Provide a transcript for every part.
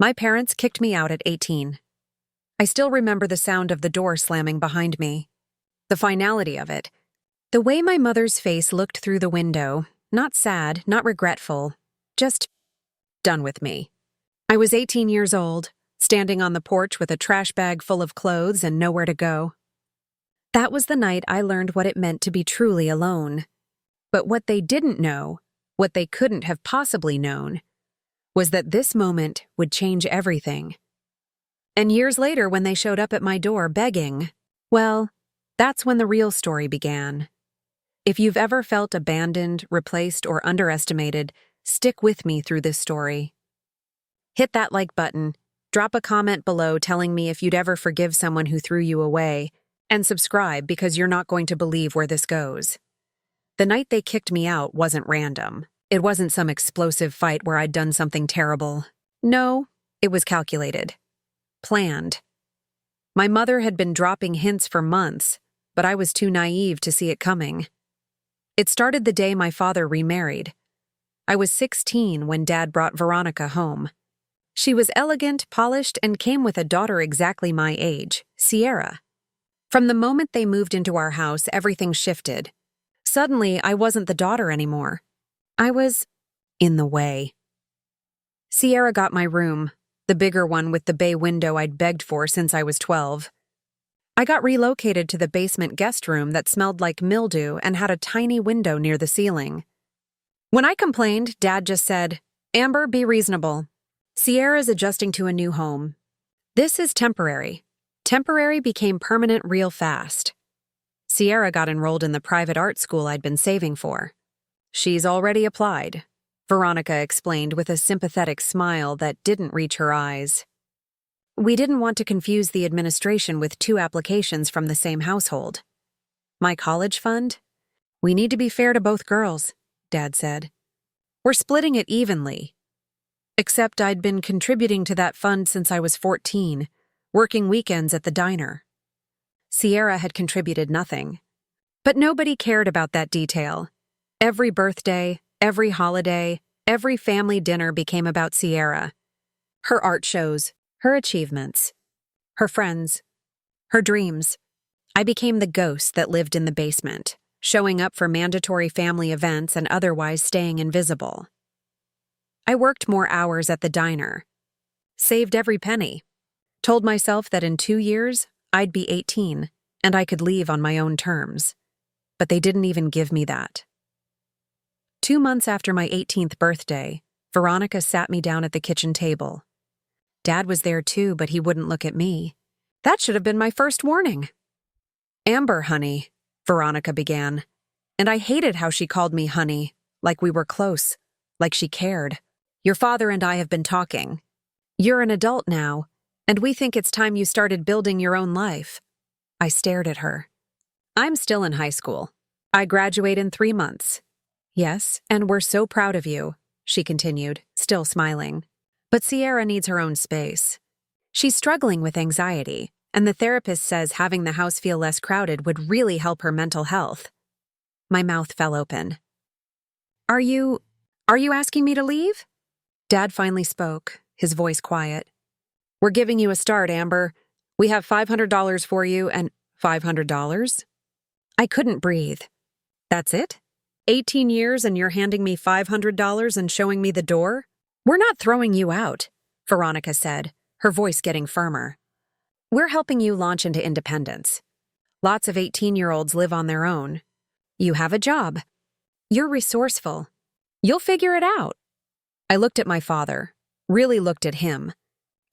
My parents kicked me out at 18. I still remember the sound of the door slamming behind me. The finality of it. The way my mother's face looked through the window, not sad, not regretful, just done with me. I was 18 years old, standing on the porch with a trash bag full of clothes and nowhere to go. That was the night I learned what it meant to be truly alone. But what they didn't know, what they couldn't have possibly known, was that this moment would change everything. And years later, when they showed up at my door begging, well, that's when the real story began. If you've ever felt abandoned, replaced, or underestimated, stick with me through this story. Hit that like button, drop a comment below telling me if you'd ever forgive someone who threw you away, and subscribe because you're not going to believe where this goes. The night they kicked me out wasn't random. It wasn't some explosive fight where I'd done something terrible. No, it was calculated. Planned. My mother had been dropping hints for months, but I was too naive to see it coming. It started the day my father remarried. I was 16 when Dad brought Veronica home. She was elegant, polished, and came with a daughter exactly my age, Sierra. From the moment they moved into our house, everything shifted. Suddenly, I wasn't the daughter anymore. I was in the way. Sierra got my room, the bigger one with the bay window I'd begged for since I was 12. I got relocated to the basement guest room that smelled like mildew and had a tiny window near the ceiling. When I complained, Dad just said, "Amber, be reasonable. Sierra's adjusting to a new home. This is temporary." Temporary became permanent real fast. Sierra got enrolled in the private art school I'd been saving for. "She's already applied," Veronica explained with a sympathetic smile that didn't reach her eyes. We didn't want to confuse the administration with two applications from the same household. "My college fund? We need to be fair to both girls," Dad said. "We're splitting it evenly." Except I'd been contributing to that fund since I was 14, working weekends at the diner. Sierra had contributed nothing. But nobody cared about that detail. Every birthday, every holiday, every family dinner became about Sierra. Her art shows, her achievements, her friends, her dreams. I became the ghost that lived in the basement, showing up for mandatory family events and otherwise staying invisible. I worked more hours at the diner, saved every penny, told myself that in 2 years, I'd be 18, and I could leave on my own terms. But they didn't even give me that. 2 months after my 18th birthday, Veronica sat me down at the kitchen table. Dad was there too, but he wouldn't look at me. That should have been my first warning. "Amber, honey," Veronica began, and I hated how she called me honey, like we were close, like she cared. "Your father and I have been talking. You're an adult now, and we think it's time you started building your own life." I stared at her. "I'm still in high school. I graduate in 3 months. Yes, and we're so proud of you," she continued, still smiling. "But Sierra needs her own space. She's struggling with anxiety, and the therapist says having the house feel less crowded would really help her mental health." My mouth fell open. Are you asking me to leave?" Dad finally spoke, his voice quiet. "We're giving you a start, Amber. We have $500 for you and $500? I couldn't breathe. "That's it? 18 years and you're handing me $500 and showing me the door?" "We're not throwing you out," Veronica said, her voice getting firmer. "We're helping you launch into independence. Lots of 18-year-olds live on their own. You have a job. You're resourceful. You'll figure it out." I looked at my father, really looked at him,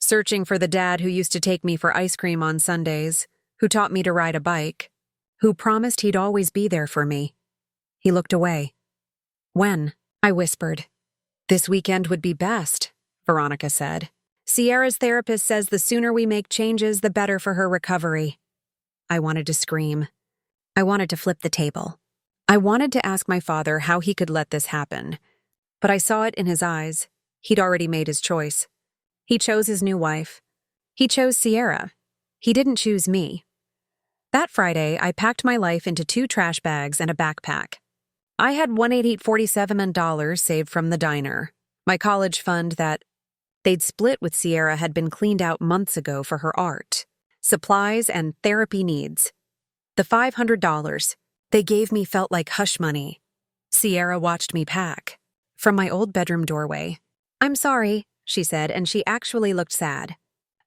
searching for the dad who used to take me for ice cream on Sundays, who taught me to ride a bike, who promised he'd always be there for me. He looked away. "When?" I whispered. "This weekend would be best," Veronica said. "Sierra's therapist says the sooner we make changes, the better for her recovery." I wanted to scream. I wanted to flip the table. I wanted to ask my father how he could let this happen. But I saw it in his eyes. He'd already made his choice. He chose his new wife. He chose Sierra. He didn't choose me. That Friday, I packed my life into 2 trash bags and a backpack. I had $188.47 saved from the diner, my college fund that They'd split with Sierra had been cleaned out months ago for her art, supplies, and therapy needs. The $500 they gave me felt like hush money. Sierra watched me pack. From my old bedroom doorway. "I'm sorry," she said, and she actually looked sad.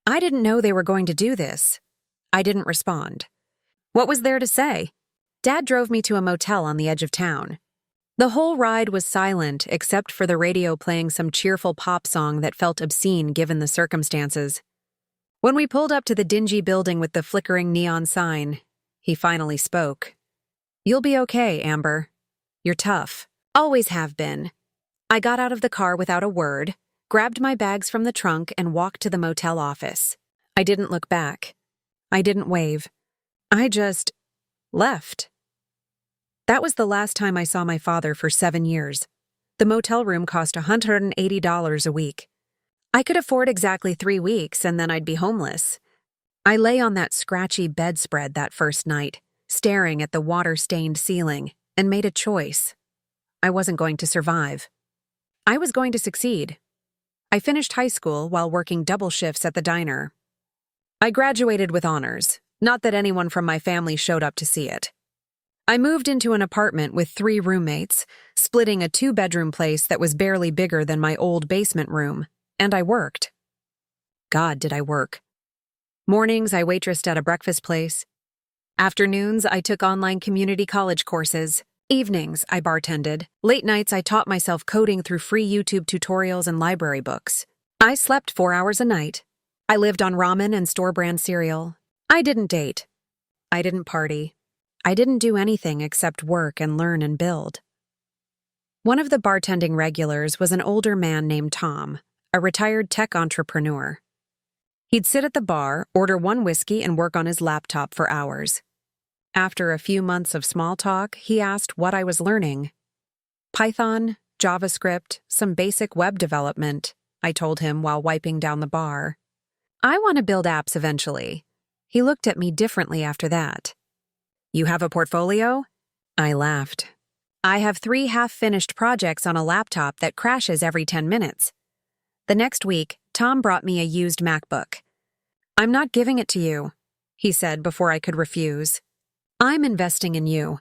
I didn't know they were going to do this. I didn't respond. What was there to say? Dad drove me to a motel on the edge of town. The whole ride was silent except for the radio playing some cheerful pop song that felt obscene given the circumstances. When we pulled up to the dingy building with the flickering neon sign, he finally spoke. "You'll be okay, Amber. You're tough. Always have been." I got out of the car without a word, grabbed my bags from the trunk, and walked to the motel office. I didn't look back. I didn't wave. I just left. That was the last time I saw my father for 7 years. The motel room cost $180 a week. I could afford exactly 3 weeks, and then I'd be homeless. I lay on that scratchy bedspread that first night, staring at the water-stained ceiling, and made a choice. I wasn't going to survive. I was going to succeed. I finished high school while working double shifts at the diner. I graduated with honors, not that anyone from my family showed up to see it. I moved into an apartment with 3 roommates, splitting a 2-bedroom place that was barely bigger than my old basement room, and I worked. God, did I work. Mornings, I waitressed at a breakfast place. Afternoons, I took online community college courses. Evenings, I bartended. Late nights, I taught myself coding through free YouTube tutorials and library books. I slept 4 hours a night. I lived on ramen and store-brand cereal. I didn't date. I didn't party. I didn't do anything except work and learn and build. One of the bartending regulars was an older man named Tom, a retired tech entrepreneur. He'd sit at the bar, order 1 whiskey, and work on his laptop for hours. After a few months of small talk, he asked what I was learning. Python, JavaScript, some basic web development, I told him while wiping down the bar. I want to build apps eventually. He looked at me differently after that. You have a portfolio? I laughed. I have 3 half-finished projects on a laptop that crashes every 10 minutes. The next week, Tom brought me a used MacBook. I'm not giving it to you, he said before I could refuse. I'm investing in you.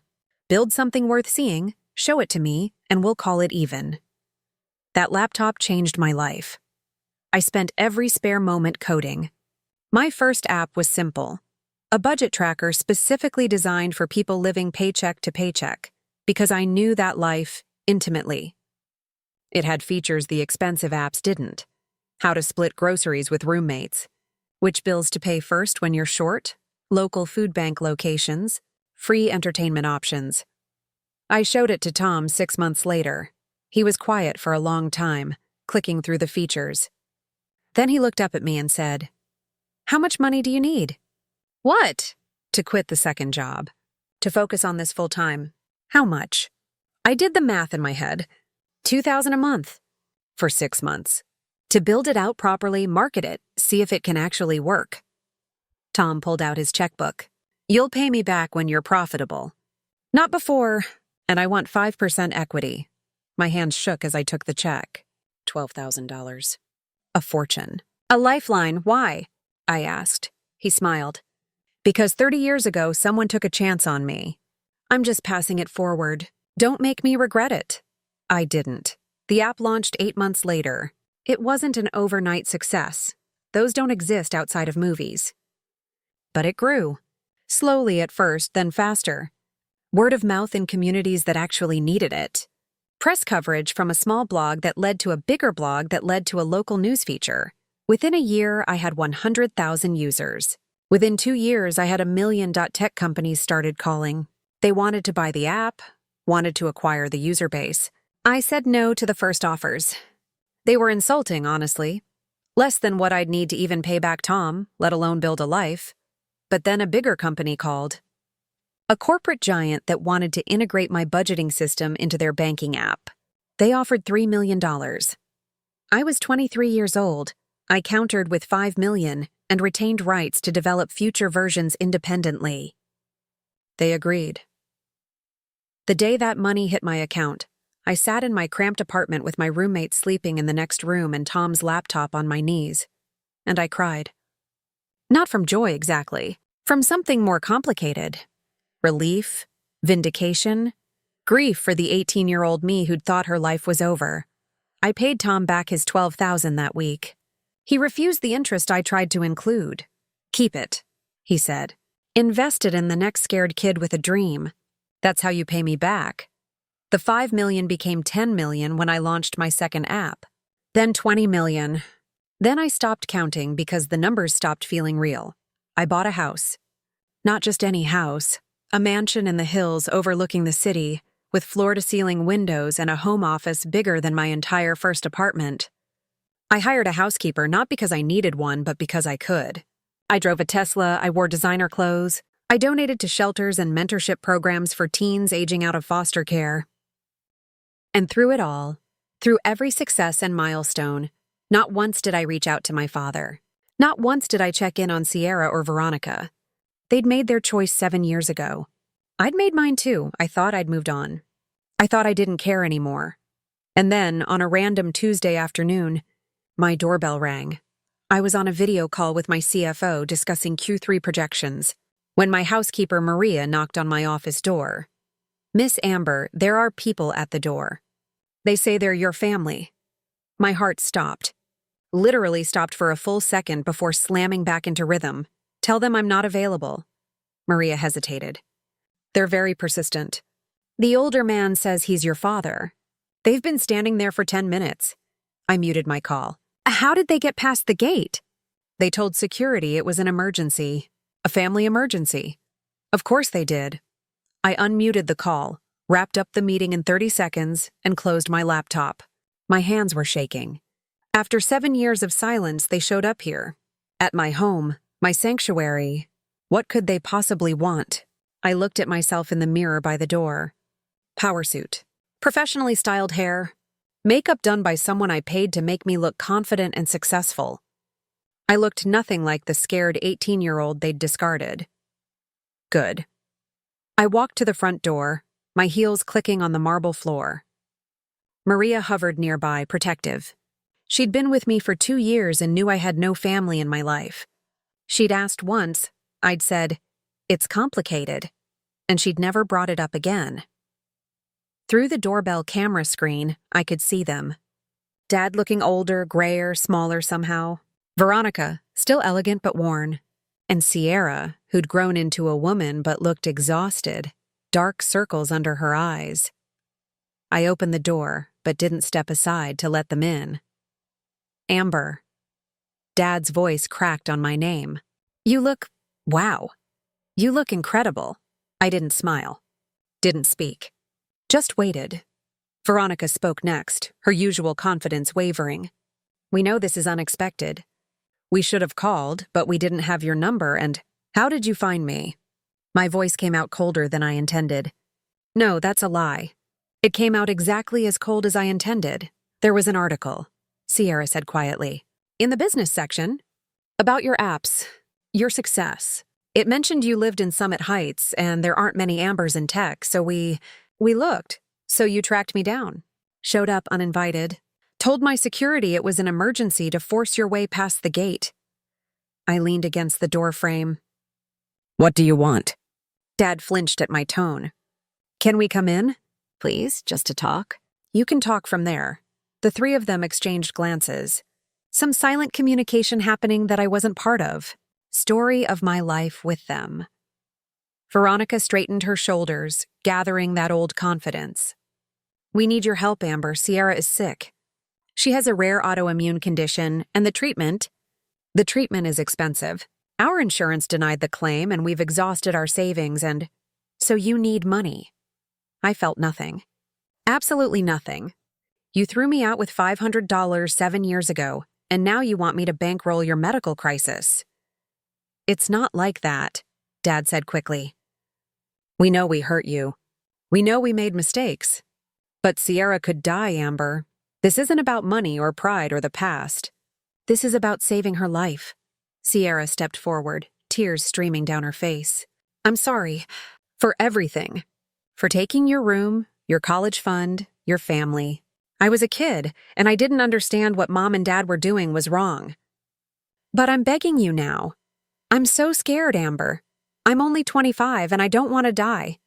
Build something worth seeing, show it to me, and we'll call it even. That laptop changed my life. I spent every spare moment coding. My first app was simple. A budget tracker specifically designed for people living paycheck to paycheck, because I knew that life intimately. It had features the expensive apps didn't. How to split groceries with roommates, which bills to pay first when you're short, local food bank locations, free entertainment options. I showed it to Tom 6 months later. He was quiet for a long time, clicking through the features. Then he looked up at me and said, "How much money do you need?" What? To quit the second job. To focus on this full time. How much? I did the math in my head. $2,000 a month. For 6 months. To build it out properly, market it, see if it can actually work. Tom pulled out his checkbook. You'll pay me back when you're profitable. Not before, and I want 5% equity. My hands shook as I took the check. $12,000. A fortune. A lifeline, why? I asked. He smiled. Because 30 years ago, someone took a chance on me. I'm just passing it forward. Don't make me regret it. I didn't. The app launched 8 months later. It wasn't an overnight success. Those don't exist outside of movies. But it grew. Slowly at first, then faster. Word of mouth in communities that actually needed it. Press coverage from a small blog that led to a bigger blog that led to a local news feature. Within a year, I had 100,000 users. Within 2 years, I had 1 million tech companies started calling. They wanted to buy the app, wanted to acquire the user base. I said no to the first offers. They were insulting, honestly. Less than what I'd need to even pay back Tom, let alone build a life. But then a bigger company called. A corporate giant that wanted to integrate my budgeting system into their banking app. They offered $3 million. I was 23 years old. I countered with $5 million and retained rights to develop future versions independently. They agreed. The day that money hit my account, I sat in my cramped apartment with my roommate sleeping in the next room and Tom's laptop on my knees. And I cried. Not from joy exactly, from something more complicated. Relief, vindication, grief for the 18-year-old me who'd thought her life was over. I paid Tom back his $12,000 that week. He refused the interest I tried to include. Keep it, he said. Invest it in the next scared kid with a dream. That's how you pay me back. The $5 million became $10 million when I launched my second app. Then $20 million. Then I stopped counting because the numbers stopped feeling real. I bought a house. Not just any house, a mansion in the hills overlooking the city, with floor-to-ceiling windows and a home office bigger than my entire first apartment. I hired a housekeeper not because I needed one, but because I could. I drove a Tesla, I wore designer clothes, I donated to shelters and mentorship programs for teens aging out of foster care. And through it all, through every success and milestone, not once did I reach out to my father. Not once did I check in on Sierra or Veronica. They'd made their choice 7 years ago. I'd made mine too. I thought I'd moved on. I thought I didn't care anymore. And then, on a random Tuesday afternoon, my doorbell rang. I was on a video call with my CFO discussing Q3 projections when my housekeeper Maria knocked on my office door. Miss Amber, there are people at the door. They say they're your family. My heart stopped. Literally stopped for a full second before slamming back into rhythm. Tell them I'm not available. Maria hesitated. They're very persistent. The older man says he's your father. They've been standing there for 10 minutes. I muted my call. How did they get past the gate? They told security it was an emergency. A family emergency. Of course they did. I unmuted the call, wrapped up the meeting in 30 seconds, and closed my laptop. My hands were shaking. After 7 years of silence, they showed up here. At my home, my sanctuary. What could they possibly want? I looked at myself in the mirror by the door. Power suit. Professionally styled hair. Makeup done by someone I paid to make me look confident and successful. I looked nothing like the scared 18-year-old they'd discarded. Good. I walked to the front door, my heels clicking on the marble floor. Maria hovered nearby, protective. She'd been with me for 2 years and knew I had no family in my life. She'd asked once, I'd said, "It's complicated," and she'd never brought it up again. Through the doorbell camera screen, I could see them. Dad looking older, grayer, smaller somehow. Veronica, still elegant but worn. And Sierra, who'd grown into a woman but looked exhausted, dark circles under her eyes. I opened the door, but didn't step aside to let them in. Amber. Dad's voice cracked on my name. Wow. You look incredible. I didn't smile. Didn't speak. Just waited. Veronica spoke next, her usual confidence wavering. We know this is unexpected. We should have called, but we didn't have your number and... How did you find me? My voice came out colder than I intended. No, that's a lie. It came out exactly as cold as I intended. There was an article, Sierra said quietly, in the business section, about your apps, your success. It mentioned you lived in Summit Heights and there aren't many Ambers in tech, so we looked. So you tracked me down. Showed up uninvited. Told my security it was an emergency to force your way past the gate. I leaned against the door frame. What do you want? Dad flinched at my tone. Can we come in? Please, just to talk. You can talk from there. The three of them exchanged glances. Some silent communication happening that I wasn't part of. Story of my life with them. Veronica straightened her shoulders, gathering that old confidence. We need your help, Amber. Sierra is sick. She has a rare autoimmune condition, and the treatment is expensive. Our insurance denied the claim, and we've exhausted our savings, and so you need money. I felt nothing. Absolutely nothing. You threw me out with $500 7 years ago, and now you want me to bankroll your medical crisis. It's not like that, Dad said quickly. We know we hurt you. We know we made mistakes. But Sierra could die, Amber. This isn't about money or pride or the past. This is about saving her life. Sierra stepped forward, tears streaming down her face. I'm sorry. For everything. For taking your room, your college fund, your family. I was a kid, and I didn't understand what Mom and Dad were doing was wrong. But I'm begging you now. I'm so scared, Amber. I'm only 25 and I don't want to die.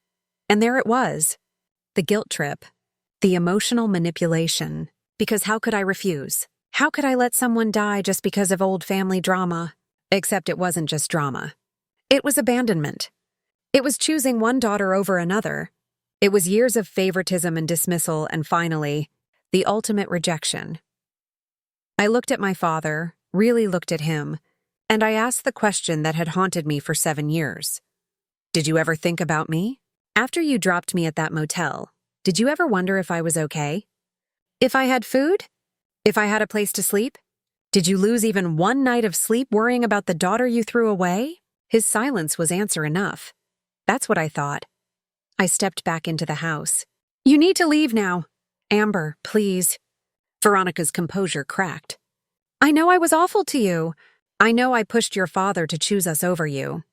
And there it was. The guilt trip. The emotional manipulation. Because how could I refuse? How could I let someone die just because of old family drama? Except it wasn't just drama. It was abandonment. It was choosing one daughter over another. It was years of favoritism and dismissal, and finally, the ultimate rejection. I looked at my father, really looked at him, and I asked the question that had haunted me for 7 years. Did you ever think about me? After you dropped me at that motel, did you ever wonder if I was okay? If I had food? If I had a place to sleep? Did you lose even one night of sleep worrying about the daughter you threw away? His silence was answer enough. That's what I thought. I stepped back into the house. You need to leave now. Amber, please. Veronica's composure cracked. I know I was awful to you. I know I pushed your father to choose us over you.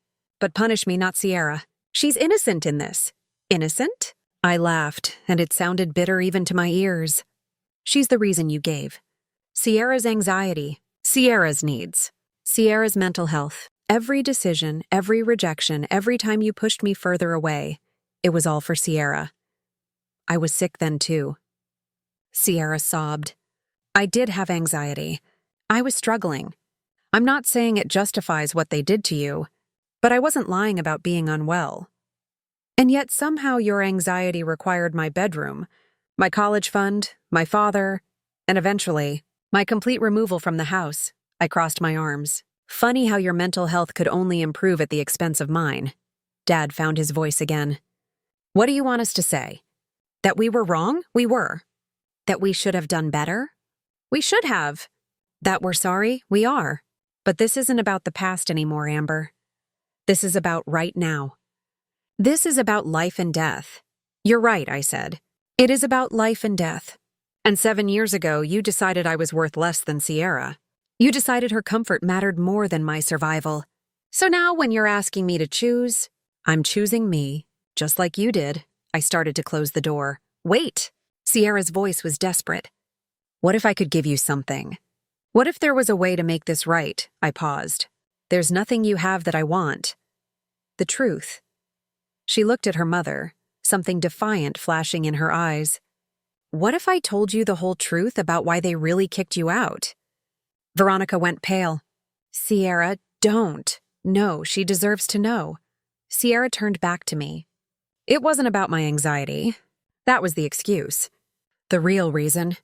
But punish me, not Sierra. She's innocent in this. Innocent? I laughed, and it sounded bitter even to my ears. She's the reason you gave. Sierra's anxiety, Sierra's needs, Sierra's mental health. Every decision, every rejection, every time you pushed me further away, it was all for Sierra. I was sick then too. Sierra sobbed. I did have anxiety. I was struggling. I'm not saying it justifies what they did to you, but I wasn't lying about being unwell. And yet somehow your anxiety required my bedroom, my college fund, my father, and eventually, my complete removal from the house. I crossed my arms. Funny how your mental health could only improve at the expense of mine. Dad found his voice again. What do you want us to say? That we were wrong? We were. That we should have done better? We should have. That we're sorry? We are. But this isn't about the past anymore, Amber. This is about right now. This is about life and death. You're right, I said. It is about life and death. And 7 years ago, you decided I was worth less than Sierra. You decided her comfort mattered more than my survival. So now when you're asking me to choose, I'm choosing me, just like you did. I started to close the door. Wait! Sierra's voice was desperate. What if I could give you something? What if there was a way to make this right? I paused. There's nothing you have that I want. The truth. She looked at her mother, something defiant flashing in her eyes. What if I told you the whole truth about why they really kicked you out? Veronica went pale. Sierra, don't. No, she deserves to know. Sierra turned back to me. It wasn't about my anxiety. That was the excuse. The real reason.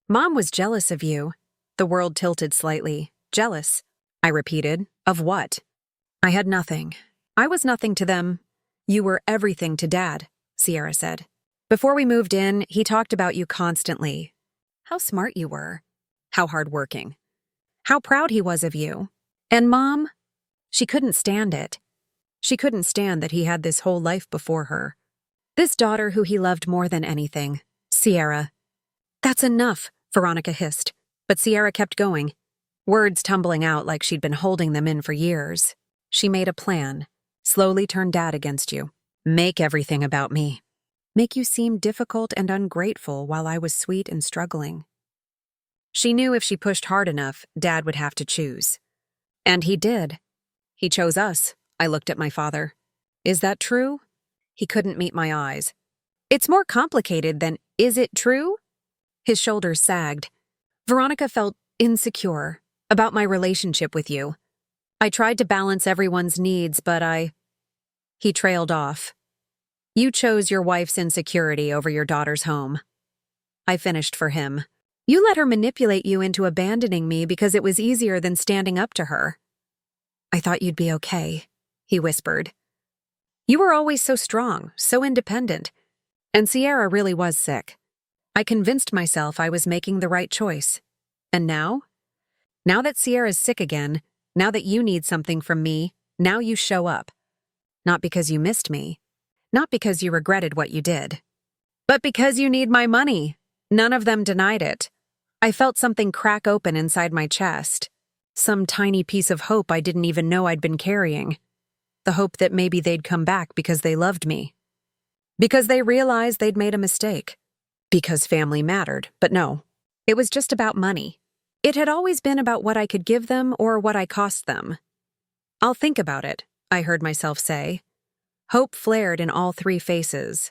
Mom was jealous of you. The world tilted slightly. Jealous. I repeated. Of what? I had nothing. I was nothing to them. You were everything to Dad, Sierra said. Before we moved in, he talked about you constantly. How smart you were. How hardworking. How proud he was of you. And Mom? She couldn't stand it. She couldn't stand that he had this whole life before her. This daughter who he loved more than anything. Sierra. That's enough, Veronica hissed. But Sierra kept going, words tumbling out like she'd been holding them in for years. She made a plan. Slowly turn Dad against you. Make everything about me. Make you seem difficult and ungrateful while I was sweet and struggling. She knew if she pushed hard enough, Dad would have to choose. And he did. He chose us. I looked at my father. Is that true? He couldn't meet my eyes. It's more complicated than, is it true? His shoulders sagged. Veronica felt insecure about my relationship with you. I tried to balance everyone's needs, but He trailed off. You chose your wife's insecurity over your daughter's home. I finished for him. You let her manipulate you into abandoning me because it was easier than standing up to her. I thought you'd be okay, he whispered. You were always so strong, so independent. And Sierra really was sick. I convinced myself I was making the right choice. And now? Now that Sierra's sick again, now that you need something from me, now you show up. Not because you missed me. Not because you regretted what you did. But because you need my money. None of them denied it. I felt something crack open inside my chest. Some tiny piece of hope I didn't even know I'd been carrying. The hope that maybe they'd come back because they loved me. Because they realized they'd made a mistake. because family mattered, but no. It was just about money. It had always been about what I could give them or what I cost them. "I'll think about it," I heard myself say. Hope flared in all three faces.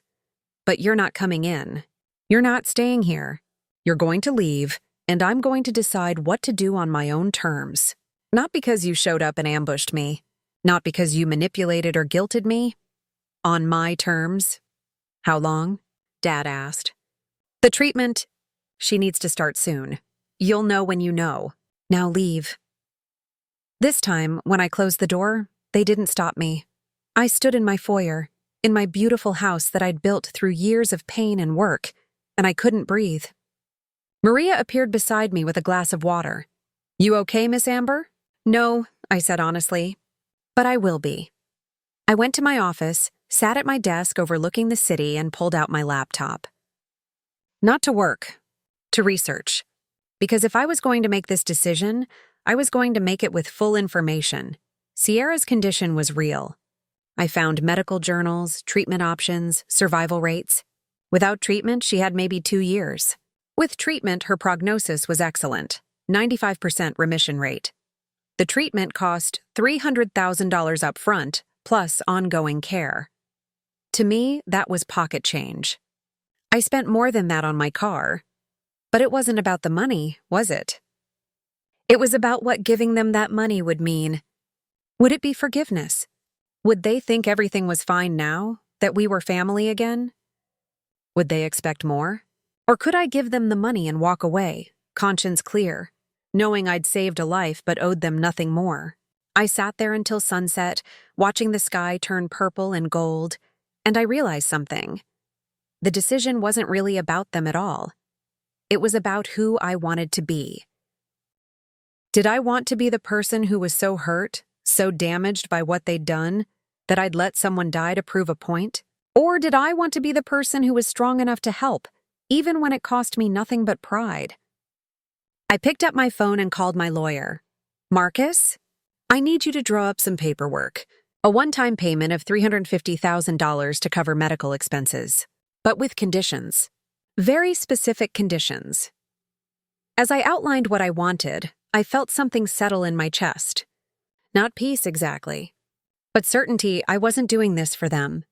"But you're not coming in. You're not staying here. You're going to leave, and I'm going to decide what to do on my own terms. Not because you showed up and ambushed me. Not because you manipulated or guilted me. On my terms." "How long?" Dad asked. "The treatment. She needs to start soon. You'll know when you know. Now leave." This time, when I closed the door, they didn't stop me. I stood in my foyer, in my beautiful house that I'd built through years of pain and work, and I couldn't breathe. Maria appeared beside me with a glass of water. "You okay, Miss Amber?" "No," I said honestly, "but I will be." I went to my office, sat at my desk overlooking the city, and pulled out my laptop. Not to work, to research. Because if I was going to make this decision, I was going to make it with full information. Sierra's condition was real. I found medical journals, treatment options, survival rates. Without treatment, she had maybe 2 years. With treatment, her prognosis was excellent, 95% remission rate. The treatment cost $300,000 up front, plus ongoing care. To me, that was pocket change. I spent more than that on my car. But it wasn't about the money, was it? It was about what giving them that money would mean. Would it be forgiveness? Would they think everything was fine now, that we were family again? Would they expect more? Or could I give them the money and walk away, conscience clear, knowing I'd saved a life but owed them nothing more? I sat there until sunset, watching the sky turn purple and gold, and I realized something. The decision wasn't really about them at all. It was about who I wanted to be. Did I want to be the person who was so hurt, so damaged by what they'd done, that I'd let someone die to prove a point? Or did I want to be the person who was strong enough to help, even when it cost me nothing but pride? I picked up my phone and called my lawyer. "Marcus, I need you to draw up some paperwork. A one-time payment of $350,000 to cover medical expenses, but with conditions. Very specific conditions." As I outlined what I wanted, I felt something settle in my chest. Not peace exactly, but certainty I wasn't doing this for them.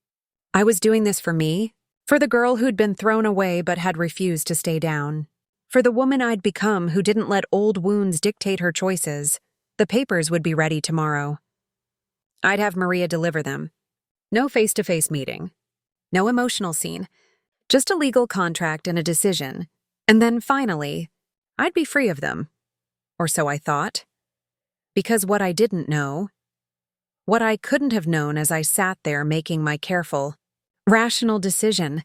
I was doing this for me, for the girl who'd been thrown away but had refused to stay down, for the woman I'd become who didn't let old wounds dictate her choices. The papers would be ready tomorrow. I'd have Maria deliver them. No face-to-face meeting. No emotional scene. Just a legal contract and a decision. And then finally, I'd be free of them. Or so I thought. Because what I didn't know, what I couldn't have known as I sat there making my careful, rational decision,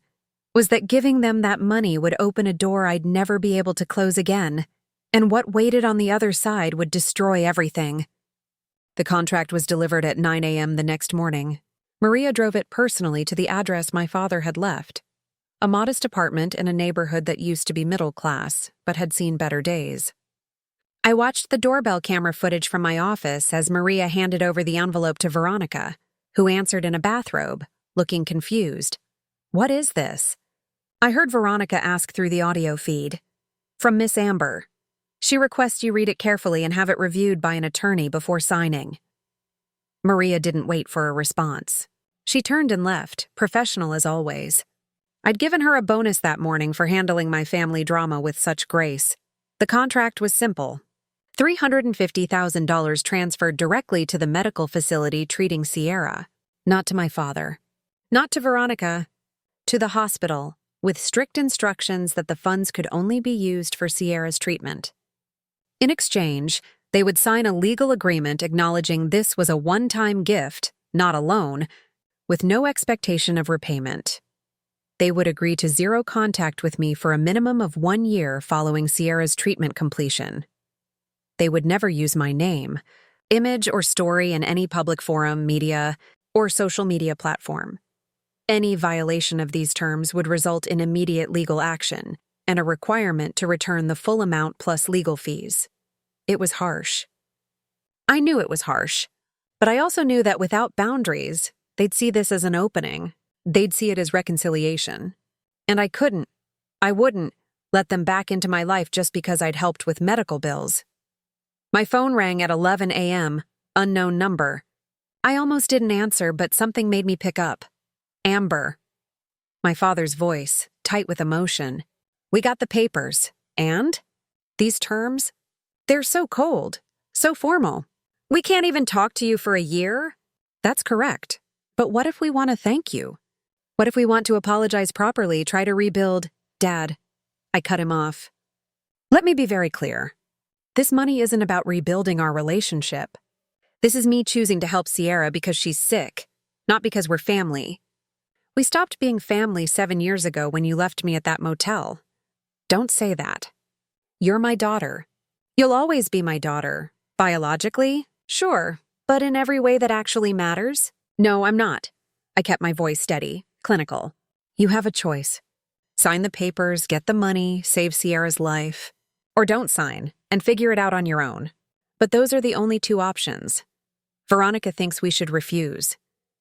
was that giving them that money would open a door I'd never be able to close again, and what waited on the other side would destroy everything. The contract was delivered at 9 a.m. the next morning. Maria drove it personally to the address my father had left. A modest apartment in a neighborhood that used to be middle class, but had seen better days. I watched the doorbell camera footage from my office as Maria handed over the envelope to Veronica, who answered in a bathrobe, looking confused. "What is this?" I heard Veronica ask through the audio feed. "From Miss Amber. She requests you read it carefully and have it reviewed by an attorney before signing." Maria didn't wait for a response. She turned and left, professional as always. I'd given her a bonus that morning for handling my family drama with such grace. The contract was simple. $350,000 transferred directly to the medical facility treating Sierra, not to my father, not to Veronica, to the hospital, with strict instructions that the funds could only be used for Sierra's treatment. In exchange, they would sign a legal agreement acknowledging this was a one-time gift, not a loan, with no expectation of repayment. They would agree to zero contact with me for a minimum of 1 year following Sierra's treatment completion. They would never use my name, image, or story in any public forum, media, or social media platform. Any violation of these terms would result in immediate legal action and a requirement to return the full amount plus legal fees. It was harsh. I knew it was harsh, but I also knew that without boundaries, they'd see this as an opening. They'd see it as reconciliation. And I I wouldn't let them back into my life just because I'd helped with medical bills. My phone rang at 11 a.m., unknown number. I almost didn't answer, but something made me pick up. Amber. My father's voice, tight with emotion. We got the papers. And? These terms? They're so cold, so formal. We can't even talk to you for a year? That's correct. But what if we want to thank you? What if we want to apologize properly, try to rebuild? Dad. I cut him off. Let me be very clear. This money isn't about rebuilding our relationship. This is me choosing to help Sierra because she's sick, not because we're family. We stopped being family 7 years ago when you left me at that motel. Don't say that. You're my daughter. You'll always be my daughter. Biologically? Sure. But in every way that actually matters? No, I'm not. I kept my voice steady, clinical. You have a choice. Sign the papers, get the money, save Sierra's life. Or don't sign, and figure it out on your own. But those are the only two options. Veronica thinks we should refuse.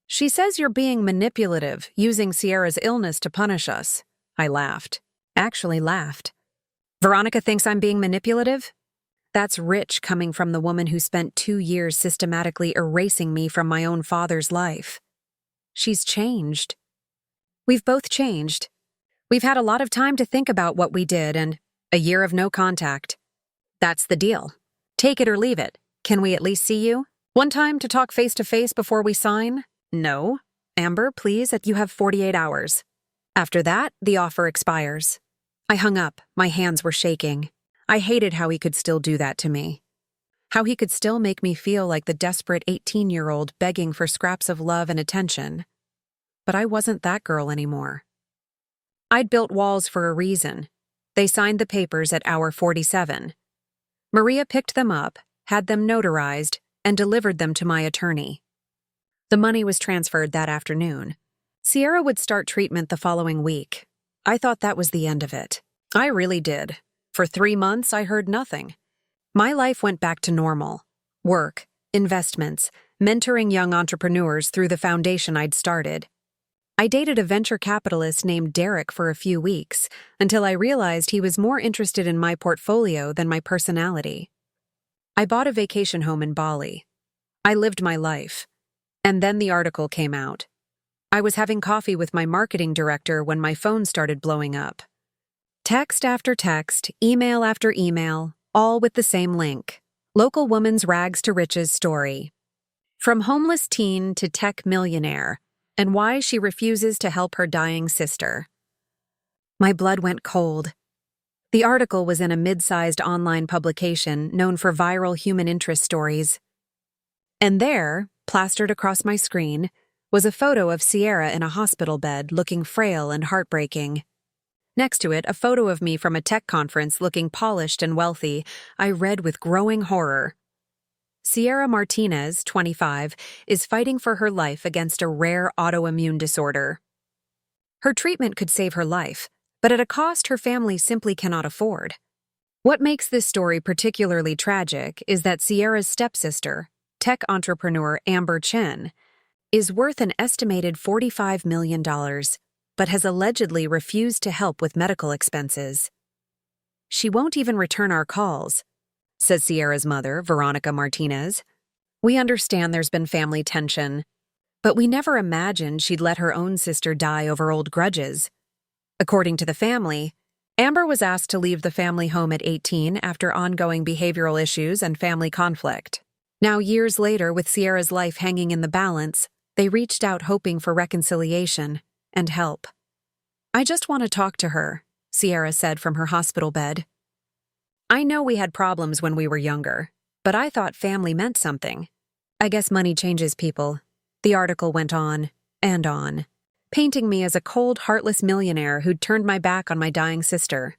She says you're being manipulative, using Sierra's illness to punish us. I laughed. Actually laughed. Veronica thinks I'm being manipulative? That's rich coming from the woman who spent 2 years systematically erasing me from my own father's life. She's changed. We've both changed. We've had a lot of time to think about what we did and a year of no contact. That's the deal. Take it or leave it. Can we at least see you? One time to talk face to face before we sign? No. Amber, please, you have 48 hours. After that, the offer expires. I hung up. My hands were shaking. I hated how he could still do that to me. How he could still make me feel like the desperate 18-year-old begging for scraps of love and attention. But I wasn't that girl anymore. I'd built walls for a reason. They signed the papers at hour 47. Maria picked them up, had them notarized, and delivered them to my attorney. The money was transferred that afternoon. Sierra would start treatment the following week. I thought that was the end of it. I really did. For 3 months, I heard nothing. My life went back to normal. Work, investments, mentoring young entrepreneurs through the foundation I'd started. I dated a venture capitalist named Derek for a few weeks, until I realized he was more interested in my portfolio than my personality. I bought a vacation home in Bali. I lived my life. And then the article came out. I was having coffee with my marketing director when my phone started blowing up. Text after text, email after email, all with the same link. Local woman's rags to riches story. From homeless teen to tech millionaire, and why she refuses to help her dying sister. My blood went cold. The article was in a mid-sized online publication known for viral human interest stories. And there, plastered across my screen, was a photo of Sierra in a hospital bed looking frail and heartbreaking. Next to it, a photo of me from a tech conference looking polished and wealthy. I read with growing horror. Sierra Martinez, 25, is fighting for her life against a rare autoimmune disorder. Her treatment could save her life, but at a cost her family simply cannot afford. What makes this story particularly tragic is that Sierra's stepsister, tech entrepreneur Amber Chen, is worth an estimated $45 million, but has allegedly refused to help with medical expenses. She won't even return our calls, says Sierra's mother, Veronica Martinez. We understand there's been family tension, but we never imagined she'd let her own sister die over old grudges. According to the family, Amber was asked to leave the family home at 18 after ongoing behavioral issues and family conflict. Now, years later, with Sierra's life hanging in the balance, they reached out hoping for reconciliation and help. I just want to talk to her, Sierra said from her hospital bed. I know we had problems when we were younger, but I thought family meant something. I guess money changes people. The article went on, painting me as a cold, heartless millionaire who'd turned my back on my dying sister.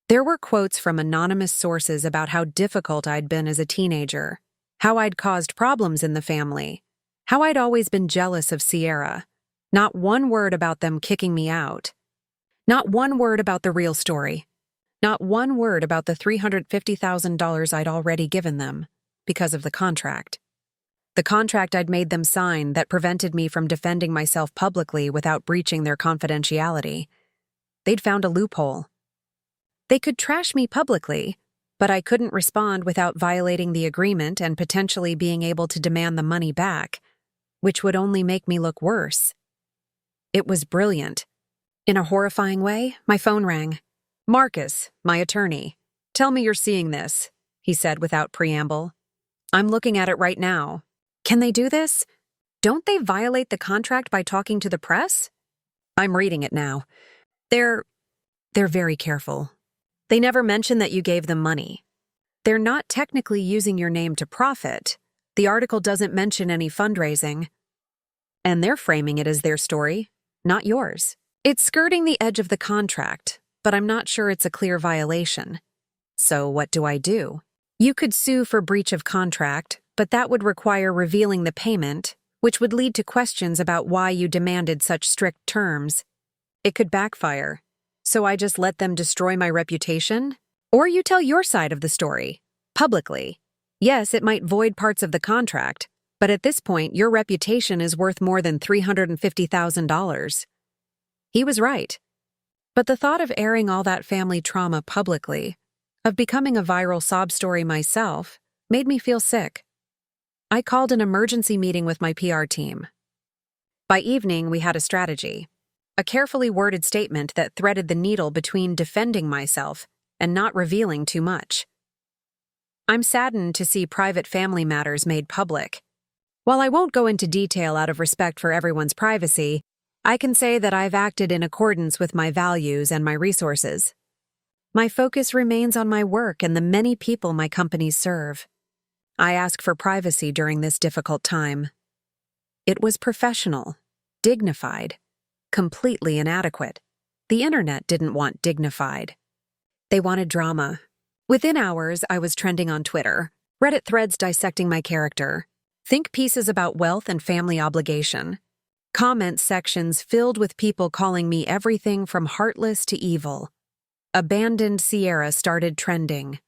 There were quotes from anonymous sources about how difficult I'd been as a teenager, how I'd caused problems in the family, how I'd always been jealous of Sierra. Not one word about them kicking me out. Not one word about the real story. Not one word about the $350,000 I'd already given them, because of the contract. The contract I'd made them sign that prevented me from defending myself publicly without breaching their confidentiality. They'd found a loophole, They could trash me publicly, but I couldn't respond without violating the agreement and potentially being able to demand the money back, which would only make me look worse. It was brilliant. In a horrifying way, my phone rang. "Marcus, my attorney. Tell me you're seeing this," he said without preamble. "I'm looking at it right now." Can they do this? Don't they violate the contract by talking to the press? I'm reading it now. They're very careful. They never mention that you gave them money. They're not technically using your name to profit. The article doesn't mention any fundraising. And they're framing it as their story, not yours. It's skirting the edge of the contract, but I'm not sure it's a clear violation. So what do I do? You could sue for breach of contract, but that would require revealing the payment, which would lead to questions about why you demanded such strict terms. It could backfire. So I just let them destroy my reputation? Or you tell your side of the story, publicly. Yes, it might void parts of the contract, but at this point, your reputation is worth more than $350,000. He was right. But the thought of airing all that family trauma publicly, of becoming a viral sob story myself, made me feel sick. I called an emergency meeting with my PR team. By evening, we had a strategy, a carefully worded statement that threaded the needle between defending myself and not revealing too much. I'm saddened to see private family matters made public. While I won't go into detail out of respect for everyone's privacy, I can say that I've acted in accordance with my values and my resources. My focus remains on my work and the many people my companies serve. I ask for privacy during this difficult time. It was professional, dignified, completely inadequate. The internet didn't want dignified. They wanted drama. Within hours, I was trending on Twitter, Reddit threads dissecting my character, think pieces about wealth and family obligation, comment sections filled with people calling me everything from heartless to evil. Abandoned Sierra started trending.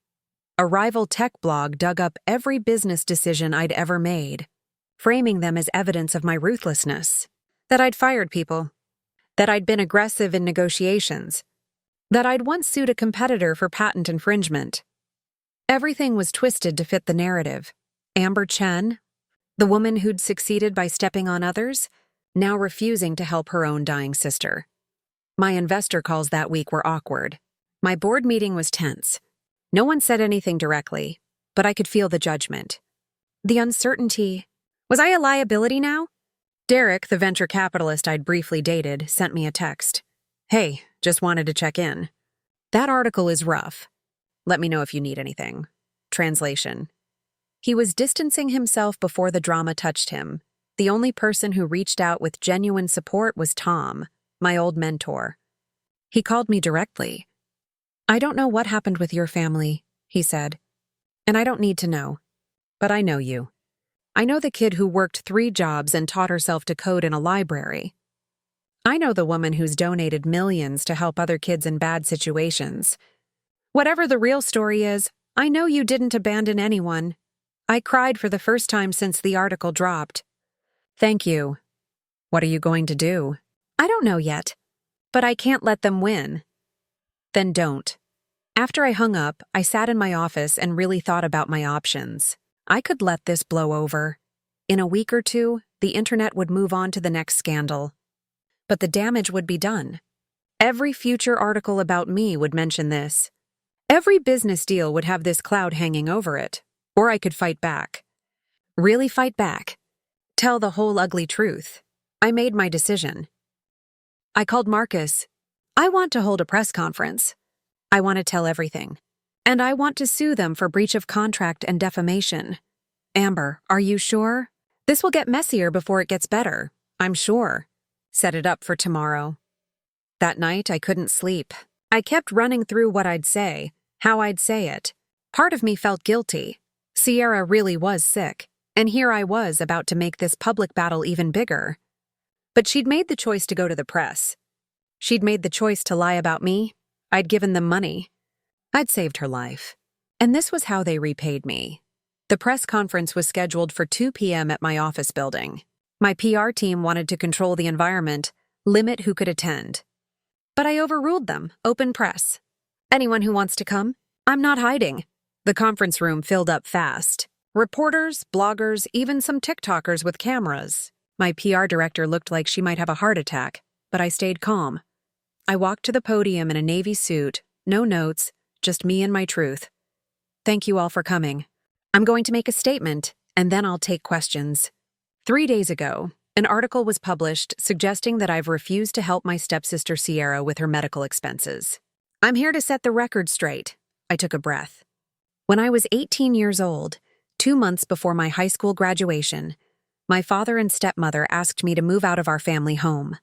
A rival tech blog dug up every business decision I'd ever made, framing them as evidence of my ruthlessness, that I'd fired people, that I'd been aggressive in negotiations, that I'd once sued a competitor for patent infringement. Everything was twisted to fit the narrative. Amber Chen, the woman who'd succeeded by stepping on others, now refusing to help her own dying sister. My investor calls that week were awkward. My board meeting was tense. No one said anything directly, but I could feel the judgment. The uncertainty. Was I a liability now? Derek, the venture capitalist I'd briefly dated, sent me a text. "Hey, just wanted to check in. That article is rough. Let me know if you need anything." Translation. He was distancing himself before the drama touched him. The only person who reached out with genuine support was Tom, my old mentor. He called me directly. "I don't know what happened with your family," he said. "And I don't need to know. But I know you. I know the kid who worked 3 jobs and taught herself to code in a library. I know the woman who's donated millions to help other kids in bad situations. Whatever the real story is, I know you didn't abandon anyone. I cried for the first time since the article dropped. Thank you. What are you going to do?" "I don't know yet. But I can't let them win." "Then don't." After I hung up, I sat in my office and really thought about my options. I could let this blow over. In a week or 2, the internet would move on to the next scandal. But the damage would be done. Every future article about me would mention this. Every business deal would have this cloud hanging over it. Or I could fight back. Really fight back. Tell the whole ugly truth. I made my decision. I called Marcus. "I want to hold a press conference. I want to tell everything. And I want to sue them for breach of contract and defamation. Amber, are you sure? This will get messier before it gets better. I'm sure." Set it up for tomorrow. That night, I couldn't sleep. I kept running through what I'd say, how I'd say it. Part of me felt guilty. Sierra really was sick, and here I was about to make this public battle even bigger. But she'd made the choice to go to the press. She'd made the choice to lie about me. I'd given them money. I'd saved her life. And this was how they repaid me. The press conference was scheduled for 2 p.m. at my office building. My PR team wanted to control the environment, limit who could attend. But I overruled them, open press. Anyone who wants to come? I'm not hiding. The conference room filled up fast. Reporters, bloggers, even some TikTokers with cameras. My PR director looked like she might have a heart attack, but I stayed calm. I walked to the podium in a navy suit, no notes, just me and my truth. Thank you all for coming. I'm going to make a statement, and then I'll take questions. 3 days ago, an article was published suggesting that I've refused to help my stepsister Sierra with her medical expenses. I'm here to set the record straight. I took a breath. When I was 18 years old, 2 months before my high school graduation, my father and stepmother asked me to move out of our family home.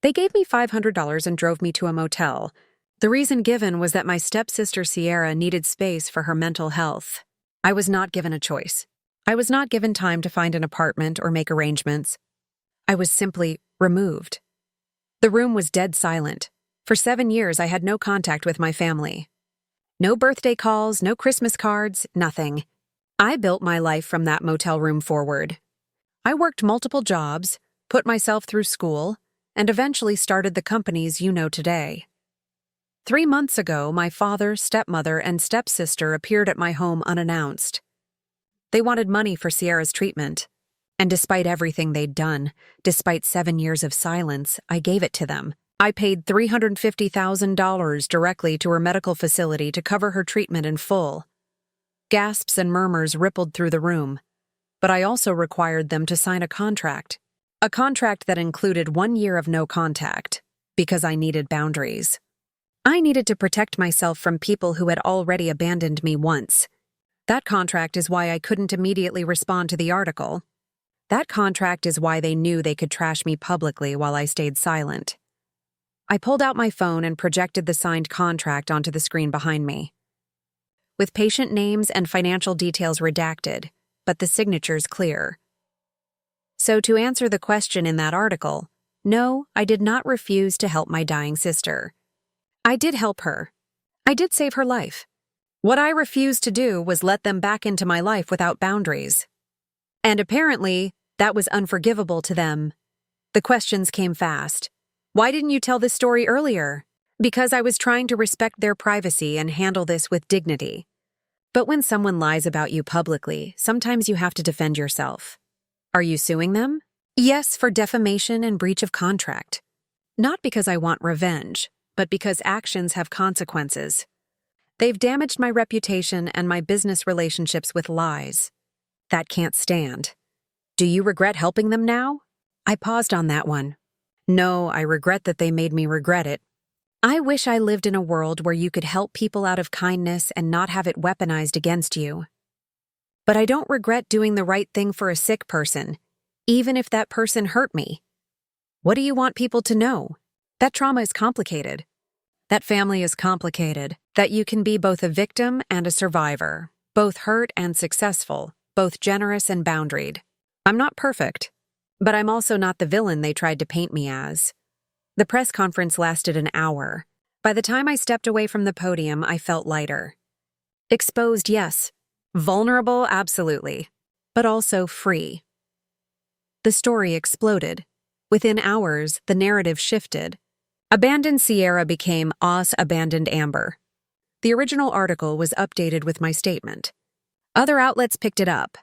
They gave me $500 and drove me to a motel. The reason given was that my stepsister Sierra needed space for her mental health. I was not given a choice. I was not given time to find an apartment or make arrangements. I was simply removed. The room was dead silent. For 7 years, I had no contact with my family. No birthday calls, no Christmas cards, nothing. I built my life from that motel room forward. I worked multiple jobs, put myself through school, and eventually started the companies you know today. 3 months ago, my father, stepmother, and stepsister appeared at my home unannounced. They wanted money for Sierra's treatment, and despite everything they'd done, despite 7 years of silence, I gave it to them. I paid $350,000 directly to her medical facility to cover her treatment in full. Gasps and murmurs rippled through the room, but I also required them to sign a contract that included 1 year of no contact, because I needed boundaries. I needed to protect myself from people who had already abandoned me once. That contract is why I couldn't immediately respond to the article. That contract is why they knew they could trash me publicly while I stayed silent. I pulled out my phone and projected the signed contract onto the screen behind me. With patient names and financial details redacted, but the signatures clear. So to answer the question in that article, no, I did not refuse to help my dying sister. I did help her. I did save her life. What I refused to do was let them back into my life without boundaries. And apparently, that was unforgivable to them. The questions came fast. Why didn't you tell this story earlier? Because I was trying to respect their privacy and handle this with dignity. But when someone lies about you publicly, sometimes you have to defend yourself. Are you suing them? Yes, for defamation and breach of contract. Not because I want revenge, but because actions have consequences. They've damaged my reputation and my business relationships with lies. That can't stand. Do you regret helping them now? I paused on that one. No, I regret that they made me regret it. I wish I lived in a world where you could help people out of kindness and not have it weaponized against you. But I don't regret doing the right thing for a sick person, even if that person hurt me. What do you want people to know? That trauma is complicated. That family is complicated. That you can be both a victim and a survivor, both hurt and successful, both generous and boundaried. I'm not perfect, but I'm also not the villain they tried to paint me as. The press conference lasted an hour. By the time I stepped away from the podium, I felt lighter. Exposed, yes. Vulnerable, absolutely. But also free. The story exploded. Within hours, the narrative shifted. Abandoned Sierra became Oz Abandoned Amber. The original article was updated with my statement. Other outlets picked it up.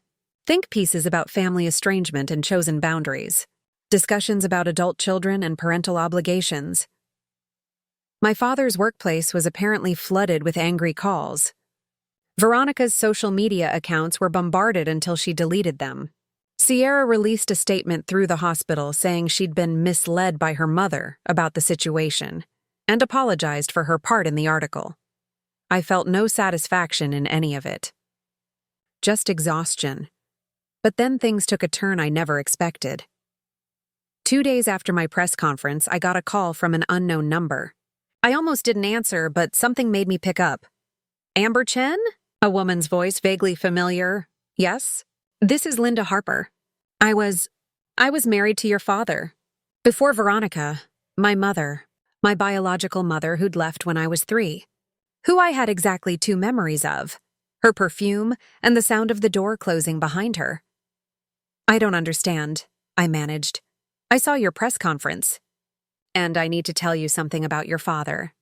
Think pieces about family estrangement and chosen boundaries. Discussions about adult children and parental obligations. My father's workplace was apparently flooded with angry calls. Veronica's social media accounts were bombarded until she deleted them. Sierra released a statement through the hospital saying she'd been misled by her mother about the situation and apologized for her part in the article. I felt no satisfaction in any of it. Just exhaustion. But then things took a turn I never expected. 2 days after my press conference, I got a call from an unknown number. I almost didn't answer, but something made me pick up. Amber Chen? A woman's voice, vaguely familiar. Yes? This is Linda Harper. I was married to your father. Before Veronica, my mother, my biological mother who'd left when I was 3, who I had exactly 2 memories of, her perfume and the sound of the door closing behind her. I don't understand, I managed. I saw your press conference. And I need to tell you something about your father.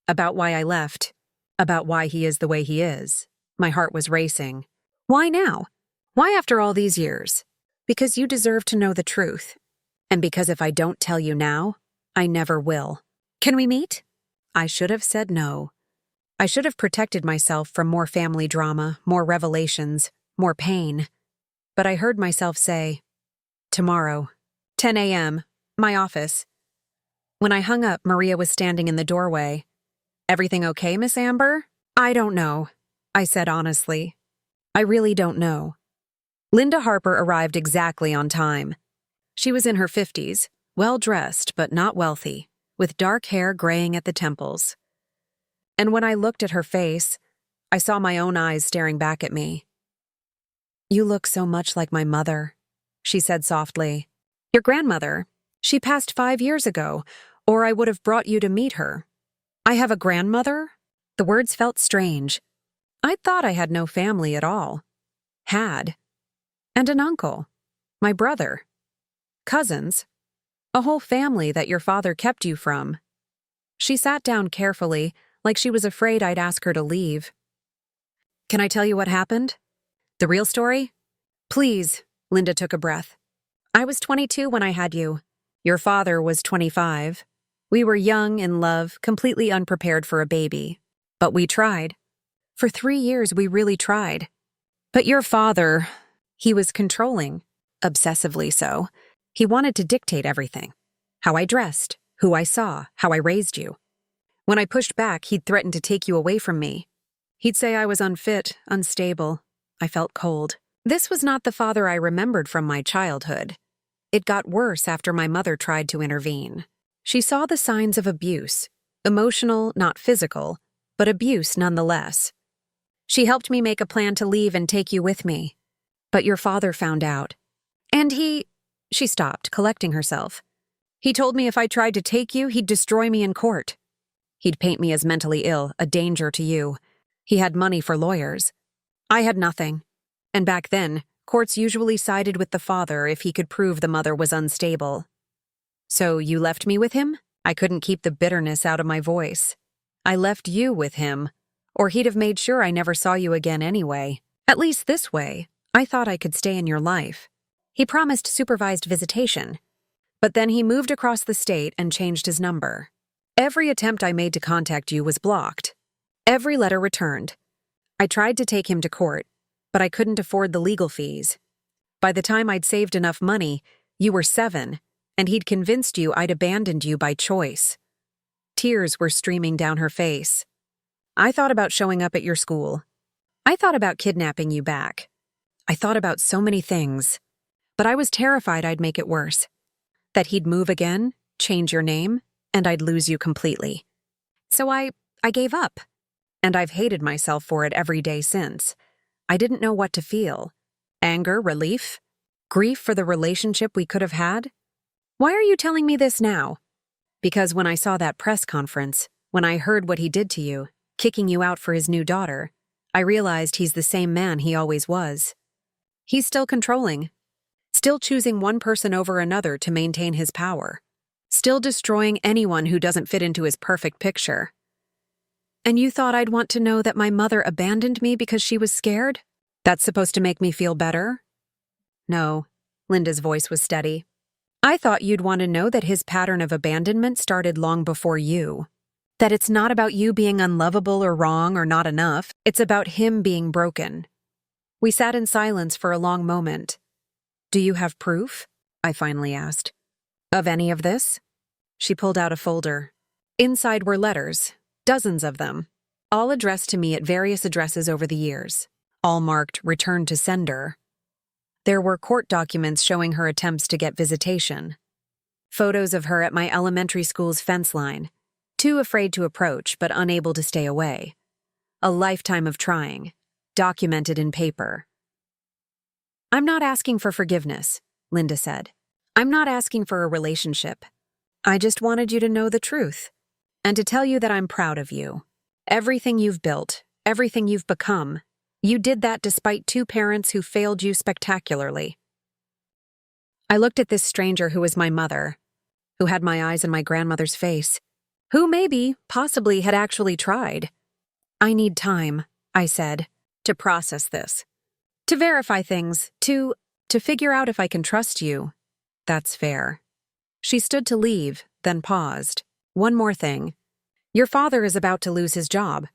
about why I left, about why he is the way he is. My heart was racing. Why now? Why after all these years? Because you deserve to know the truth. And because if I don't tell you now, I never will. Can we meet? I should have said no. I should have protected myself from more family drama, more revelations, more pain. But I heard myself say, tomorrow, 10 a.m., my office. When I hung up, Maria was standing in the doorway. Everything okay, Miss Amber? I don't know, I said honestly. I really don't know. Linda Harper arrived exactly on time. She was in her 50s, well-dressed but not wealthy, with dark hair graying at the temples. And when I looked at her face, I saw my own eyes staring back at me. You look so much like my mother, she said softly. Your grandmother. She passed 5 years ago, or I would have brought you to meet her. I have a grandmother? The words felt strange. I thought I had no family at all. Had. And an uncle. My brother. Cousins. A whole family that your father kept you from. She sat down carefully, like she was afraid I'd ask her to leave. Can I tell you what happened? The real story? Please, Linda took a breath. I was 22 when I had you. Your father was 25. We were young, in love, completely unprepared for a baby. But we tried. For 3 years, we really tried. But your father, he was controlling, obsessively so. He wanted to dictate everything. How I dressed, who I saw, how I raised you. When I pushed back, he'd threaten to take you away from me. He'd say I was unfit, unstable. I felt cold. This was not the father I remembered from my childhood. It got worse after my mother tried to intervene. She saw the signs of abuse, emotional, not physical, but abuse nonetheless. She helped me make a plan to leave and take you with me. But your father found out. And She stopped, collecting herself. He told me if I tried to take you, he'd destroy me in court. He'd paint me as mentally ill, a danger to you. He had money for lawyers. I had nothing. And back then, courts usually sided with the father if he could prove the mother was unstable. So you left me with him? I couldn't keep the bitterness out of my voice. I left you with him, or he'd have made sure I never saw you again anyway. At least this way, I thought I could stay in your life. He promised supervised visitation, but then he moved across the state and changed his number. Every attempt I made to contact you was blocked. Every letter returned. I tried to take him to court, but I couldn't afford the legal fees. By the time I'd saved enough money, you were 7, and he'd convinced you I'd abandoned you by choice. Tears were streaming down her face. I thought about showing up at your school. I thought about kidnapping you back. I thought about so many things. But I was terrified I'd make it worse. That he'd move again, change your name, and I'd lose you completely. So I gave up. And I've hated myself for it every day since. I didn't know what to feel. Anger, relief? Grief for the relationship we could have had? Why are you telling me this now? Because when I saw that press conference, when I heard what he did to you, kicking you out for his new daughter, I realized he's the same man he always was. He's still controlling. Still choosing one person over another to maintain his power. Still destroying anyone who doesn't fit into his perfect picture. And you thought I'd want to know that my mother abandoned me because she was scared? That's supposed to make me feel better? No, Linda's voice was steady. I thought you'd want to know that his pattern of abandonment started long before you. That it's not about you being unlovable or wrong or not enough. It's about him being broken. We sat in silence for a long moment. Do you have proof? I finally asked. Of any of this? She pulled out a folder. Inside were letters, dozens of them, all addressed to me at various addresses over the years, all marked return to sender. There were court documents showing her attempts to get visitation. Photos of her at my elementary school's fence line, too afraid to approach but unable to stay away. A lifetime of trying, documented in paper. I'm not asking for forgiveness, Linda said. I'm not asking for a relationship. I just wanted you to know the truth, and to tell you that I'm proud of you. Everything you've built, everything you've become, you did that despite 2 parents who failed you spectacularly. I looked at this stranger who was my mother, who had my eyes in my grandmother's face, who maybe, possibly had actually tried. I need time, I said, to process this. To verify things, to figure out if I can trust you. That's fair. She stood to leave, then paused. One more thing. Your father is about to lose his job.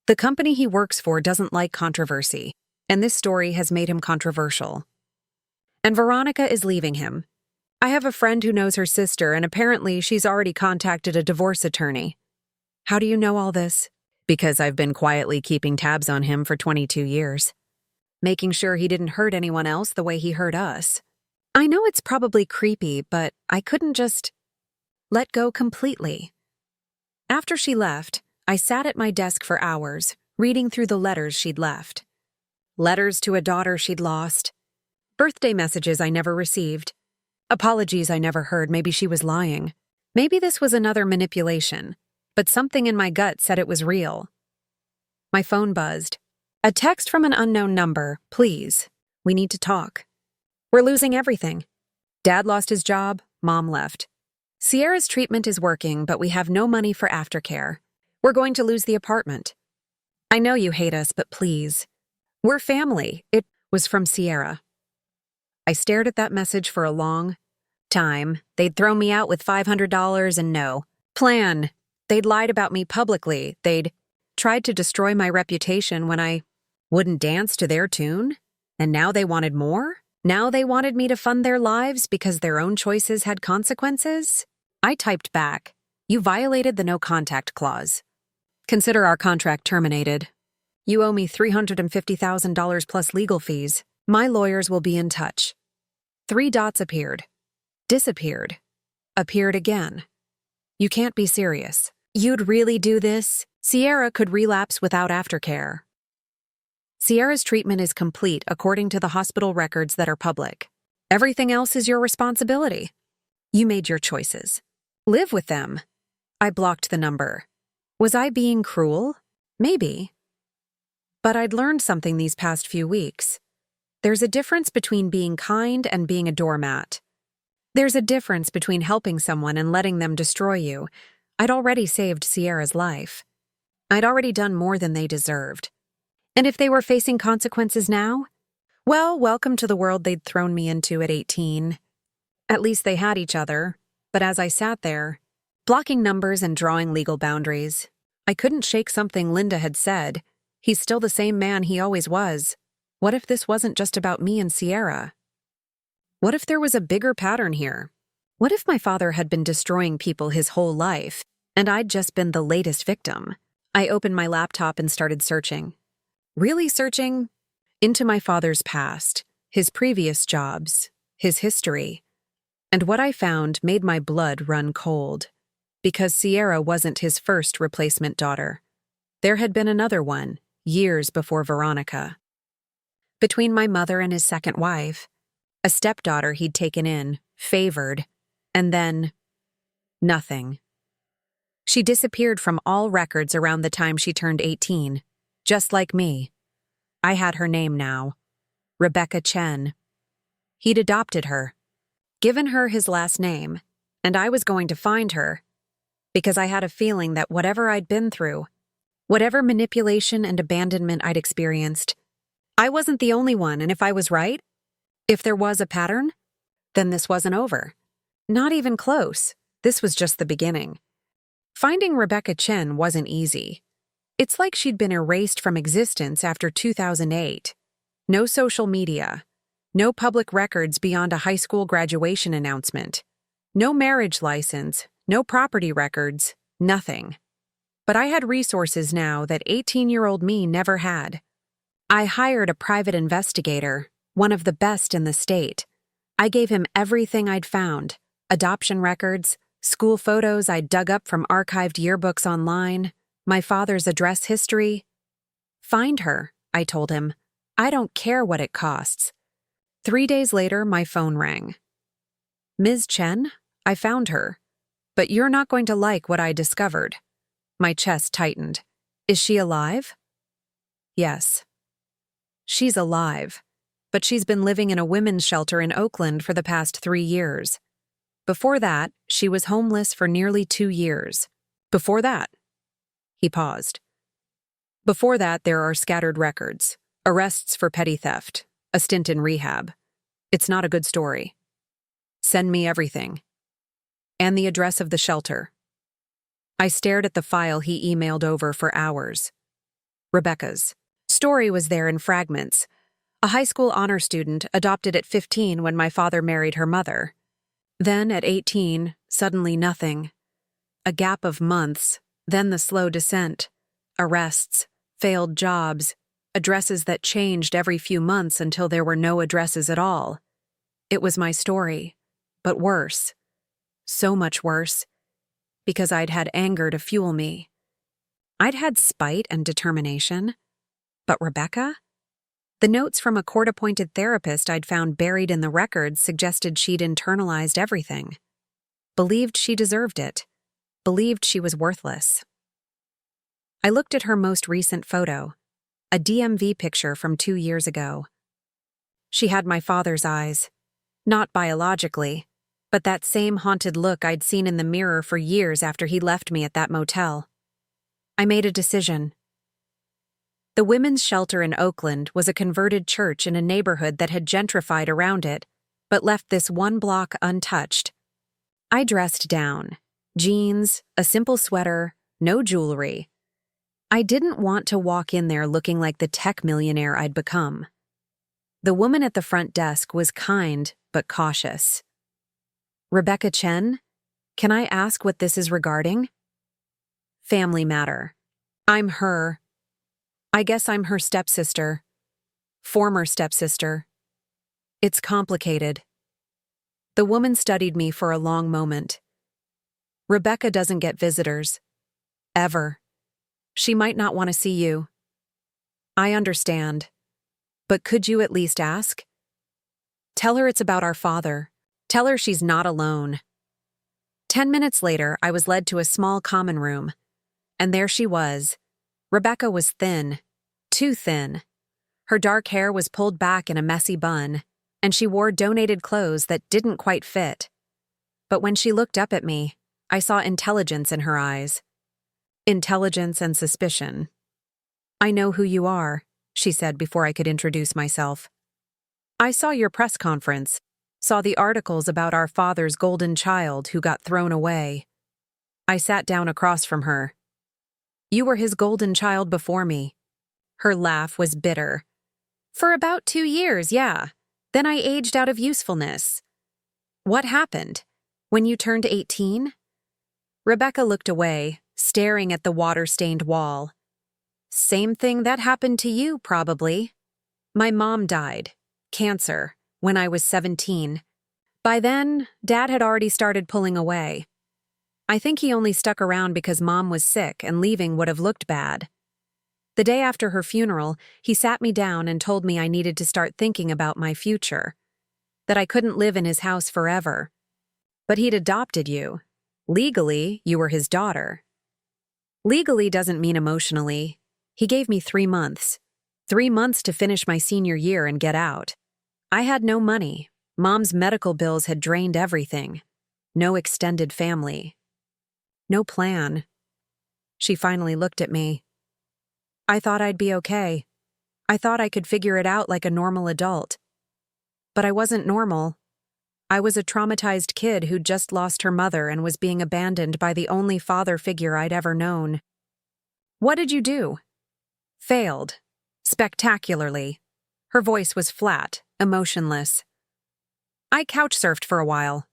The company he works for doesn't like controversy, and this story has made him controversial. And Veronica is leaving him. I have a friend who knows her sister, and apparently she's already contacted a divorce attorney. How do you know all this? Because I've been quietly keeping tabs on him for 22 years. Making sure he didn't hurt anyone else the way he hurt us. I know it's probably creepy, but I couldn't just let go completely. After she left, I sat at my desk for hours, reading through the letters she'd left. Letters to a daughter she'd lost. Birthday messages I never received. Apologies I never heard. Maybe she was lying. Maybe this was another manipulation, but something in my gut said it was real. My phone buzzed. A text from an unknown number. Please. We need to talk. We're losing everything. Dad lost his job. Mom left. Sierra's treatment is working, but we have no money for aftercare. We're going to lose the apartment. I know you hate us, but please. We're family. It was from Sierra. I stared at that message for a long time. They'd thrown me out with $500 and no plan. They'd lied about me publicly. They'd tried to destroy my reputation when I wouldn't dance to their tune. And now they wanted more? Now they wanted me to fund their lives because their own choices had consequences? I typed back, "You violated the no contact clause. Consider our contract terminated. You owe me $350,000 plus legal fees. My lawyers will be in touch." 3 dots appeared. Disappeared. Appeared again. You can't be serious. You'd really do this? Sierra could relapse without aftercare. Sierra's treatment is complete according to the hospital records that are public. Everything else is your responsibility. You made your choices. Live with them. I blocked the number. Was I being cruel? Maybe. But I'd learned something these past few weeks. There's a difference between being kind and being a doormat. There's a difference between helping someone and letting them destroy you. I'd already saved Sierra's life. I'd already done more than they deserved. And if they were facing consequences now? Well, welcome to the world they'd thrown me into at 18. At least they had each other, but as I sat there, blocking numbers and drawing legal boundaries, I couldn't shake something Linda had said. He's still the same man he always was. What if this wasn't just about me and Sierra? What if there was a bigger pattern here? What if my father had been destroying people his whole life, and I'd just been the latest victim? I opened my laptop and started searching. Really searching into my father's past, his previous jobs, his history. And what I found made my blood run cold. Because Sierra wasn't his first replacement daughter. There had been another one, years before Veronica. Between my mother and his second wife, a stepdaughter he'd taken in, favored, and then nothing. She disappeared from all records around the time she turned 18. Just like me. I had her name now. Rebecca Chen. He'd adopted her, given her his last name, and I was going to find her, because I had a feeling that whatever I'd been through, whatever manipulation and abandonment I'd experienced, I wasn't the only one, and if I was right, if there was a pattern, then this wasn't over. Not even close. This was just the beginning. Finding Rebecca Chen wasn't easy. It's like she'd been erased from existence after 2008. No social media. No public records beyond a high school graduation announcement. No marriage license. No property records. Nothing. But I had resources now that 18-year-old me never had. I hired a private investigator, one of the best in the state. I gave him everything I'd found. Adoption records, school photos I'd dug up from archived yearbooks online, my father's address history. Find her, I told him. I don't care what it costs. 3 days later, my phone rang. Ms. Chen, I found her. But you're not going to like what I discovered. My chest tightened. Is she alive? Yes. She's alive. But she's been living in a women's shelter in Oakland for the past 3 years. Before that, she was homeless for nearly 2 years. Before that, he paused. Before that, there are scattered records, arrests for petty theft, a stint in rehab. It's not a good story. Send me everything. And the address of the shelter. I stared at the file he emailed over for hours. Rebecca's story was there in fragments. A high school honor student adopted at 15 when my father married her mother. Then, at 18, suddenly nothing. A gap of months, then the slow descent. Arrests, failed jobs, addresses that changed every few months until there were no addresses at all. It was my story, but worse. So much worse. Because I'd had anger to fuel me. I'd had spite and determination. But Rebecca? The notes from a court-appointed therapist I'd found buried in the records suggested she'd internalized everything. Believed she deserved it. Believed she was worthless. I looked at her most recent photo, a DMV picture from 2 years ago. She had my father's eyes. Not biologically, but that same haunted look I'd seen in the mirror for years after he left me at that motel. I made a decision. The women's shelter in Oakland was a converted church in a neighborhood that had gentrified around it, but left this one block untouched. I dressed down. Jeans, a simple sweater, no jewelry. I didn't want to walk in there looking like the tech millionaire I'd become. The woman at the front desk was kind but cautious. Rebecca Chen, can I ask what this is regarding? Family matter. I'm her. I guess I'm her stepsister. Former stepsister. It's complicated. The woman studied me for a long moment. Rebecca doesn't get visitors. Ever. She might not want to see you. I understand. But could you at least ask? Tell her it's about our father. Tell her she's not alone. 10 minutes later, I was led to a small common room. And there she was. Rebecca was thin. Too thin. Her dark hair was pulled back in a messy bun, and she wore donated clothes that didn't quite fit. But when she looked up at me, I saw intelligence in her eyes. Intelligence and suspicion. I know who you are, she said before I could introduce myself. I saw your press conference, saw the articles about our father's golden child who got thrown away. I sat down across from her. You were his golden child before me. Her laugh was bitter. For about 2 years, yeah. Then I aged out of usefulness. What happened? When you turned 18? Rebecca looked away, staring at the water-stained wall. Same thing that happened to you, probably. My mom died. Cancer. When I was 17. By then, Dad had already started pulling away. I think he only stuck around because Mom was sick and leaving would have looked bad. The day after her funeral, he sat me down and told me I needed to start thinking about my future. That I couldn't live in his house forever. But he'd adopted you. Legally, you were his daughter. Legally doesn't mean emotionally. He gave me 3 months. 3 months to finish my senior year and get out. I had no money. Mom's medical bills had drained everything. No extended family. No plan. She finally looked at me. I thought I'd be okay. I thought I could figure it out like a normal adult. But I wasn't normal. I was a traumatized kid who'd just lost her mother and was being abandoned by the only father figure I'd ever known. What did you do? Failed. Spectacularly. Her voice was flat, emotionless. I couch surfed for a while.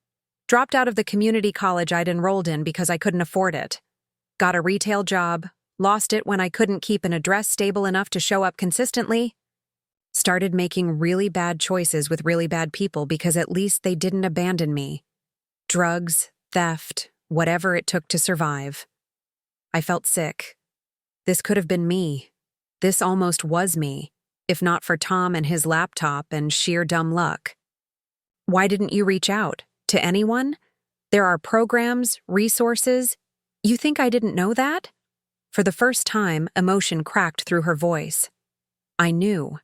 Dropped out of the community college I'd enrolled in because I couldn't afford it. Got a retail job, lost it when I couldn't keep an address stable enough to show up consistently. Started making really bad choices with really bad people because at least they didn't abandon me. Drugs, theft, whatever it took to survive. I felt sick. This could have been me. This almost was me, if not for Tom and his laptop and sheer dumb luck. Why didn't you reach out? To anyone? There are programs, resources. You think I didn't know that? For the first time, emotion cracked through her voice. I knew.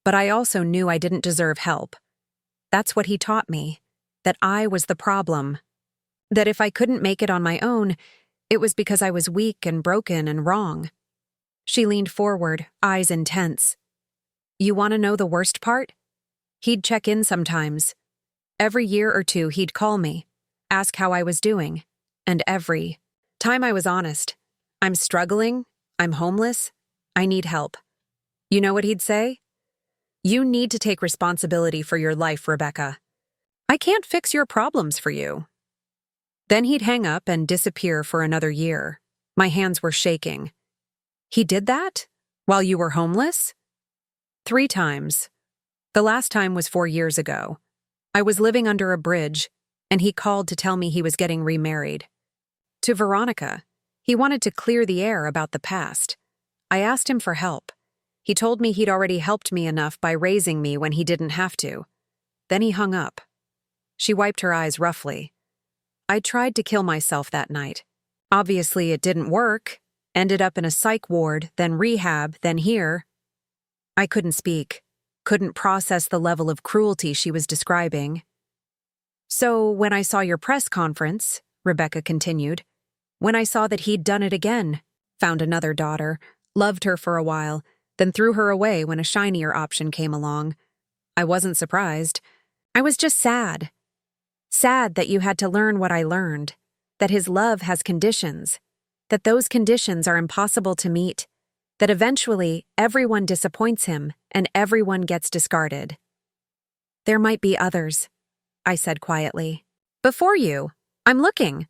But I also knew I didn't deserve help. That's what he taught me. That I was the problem. That if I couldn't make it on my own, It was because I was weak and broken and wrong. She leaned forward, eyes intense. You want to know the worst part? He'd check in sometimes. Every year or two he'd call me, ask how I was doing, and every time I was honest. I'm struggling, I'm homeless, I need help. You know what he'd say? You need to take responsibility for your life, Rebecca. I can't fix your problems for you. Then he'd hang up and disappear for another year. My hands were shaking. He did that? While you were homeless? 3 times. The last time was 4 years ago. I was living under a bridge, and he called to tell me he was getting remarried. To Veronica. He wanted to clear the air about the past. I asked him for help. He told me he'd already helped me enough by raising me when he didn't have to. Then he hung up. She wiped her eyes roughly. I tried to kill myself that night. Obviously, it didn't work. Ended up in a psych ward, then rehab, then here. I couldn't speak, couldn't process the level of cruelty she was describing. So when I saw your press conference, Rebecca continued, when I saw that he'd done it again, found another daughter, loved her for a while, then threw her away when a shinier option came along, I wasn't surprised. I was just sad. Sad that you had to learn what I learned, that his love has conditions, that those conditions are impossible to meet, that eventually everyone disappoints him and everyone gets discarded. There might be others, I said quietly. Before you, I'm looking.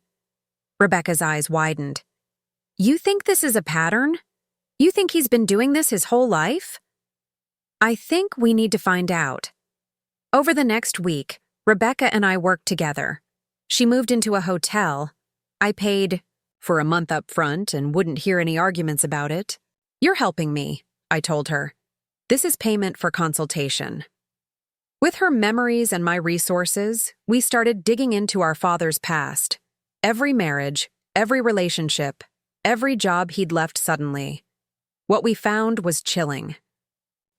Rebecca's eyes widened. You think this is a pattern? You think he's been doing this his whole life? I think we need to find out. Over the next week, Rebecca and I worked together. She moved into a hotel. I paid for a month up front and wouldn't hear any arguments about it. You're helping me, I told her. This is payment for consultation. With her memories and my resources, we started digging into our father's past. Every marriage, every relationship, every job he'd left suddenly. What we found was chilling.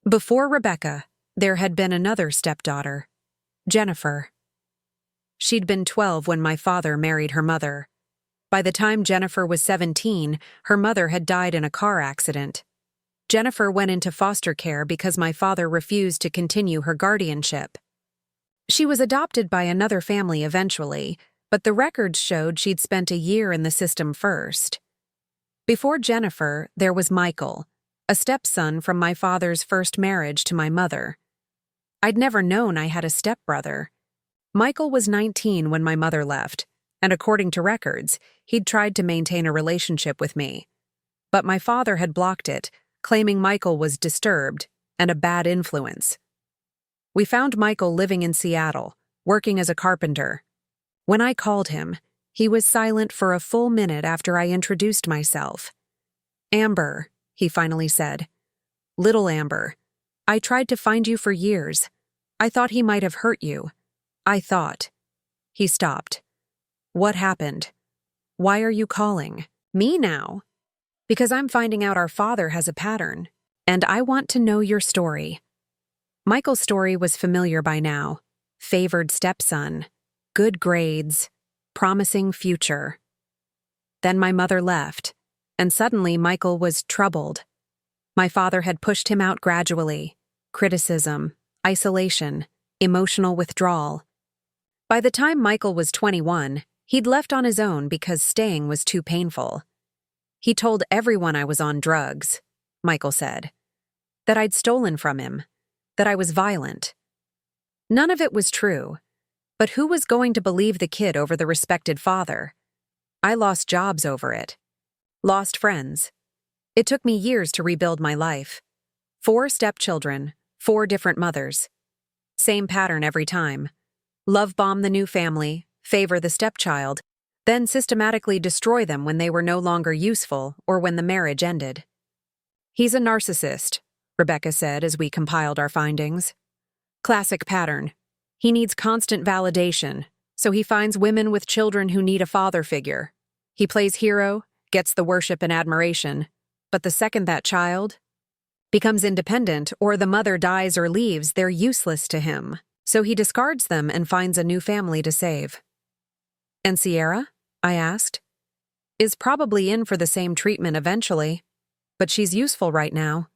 Before Rebecca, there had been another stepdaughter, Jennifer. She'd been 12 when my father married her mother. By the time Jennifer was 17, her mother had died in a car accident. Jennifer went into foster care because my father refused to continue her guardianship. She was adopted by another family eventually, but the records showed she'd spent a year in the system first. Before Jennifer, there was Michael, a stepson from my father's first marriage to my mother. I'd never known I had a stepbrother. Michael was 19 when my mother left, and according to records, he'd tried to maintain a relationship with me. But my father had blocked it, claiming Michael was disturbed and a bad influence. We found Michael living in Seattle, working as a carpenter. When I called him, he was silent for a full minute after I introduced myself. Amber, he finally said. Little Amber, I tried to find you for years. I thought he might have hurt you. I thought. He stopped. What happened? Why are you calling? Me now? Because I'm finding out our father has a pattern, and I want to know your story. Michael's story was familiar by now. Favored stepson, good grades, promising future. Then my mother left, and suddenly Michael was troubled. My father had pushed him out gradually. Criticism, isolation, emotional withdrawal. By the time Michael was 21, he'd left on his own because staying was too painful. He told everyone I was on drugs, Michael said. That I'd stolen from him. That I was violent. None of it was true. But who was going to believe the kid over the respected father? I lost jobs over it. Lost friends. It took me years to rebuild my life. 4 stepchildren, 4 different mothers. Same pattern every time. Love bomb the new family, favor the stepchild, then systematically destroy them when they were no longer useful or when the marriage ended. He's a narcissist, Rebecca said as we compiled our findings. Classic pattern. He needs constant validation, so he finds women with children who need a father figure. He plays hero, gets the worship and admiration, but the second that child becomes independent or the mother dies or leaves, they're useless to him, so he discards them and finds a new family to save. And Sierra? I asked. is probably in for the same treatment eventually. But she's useful right now.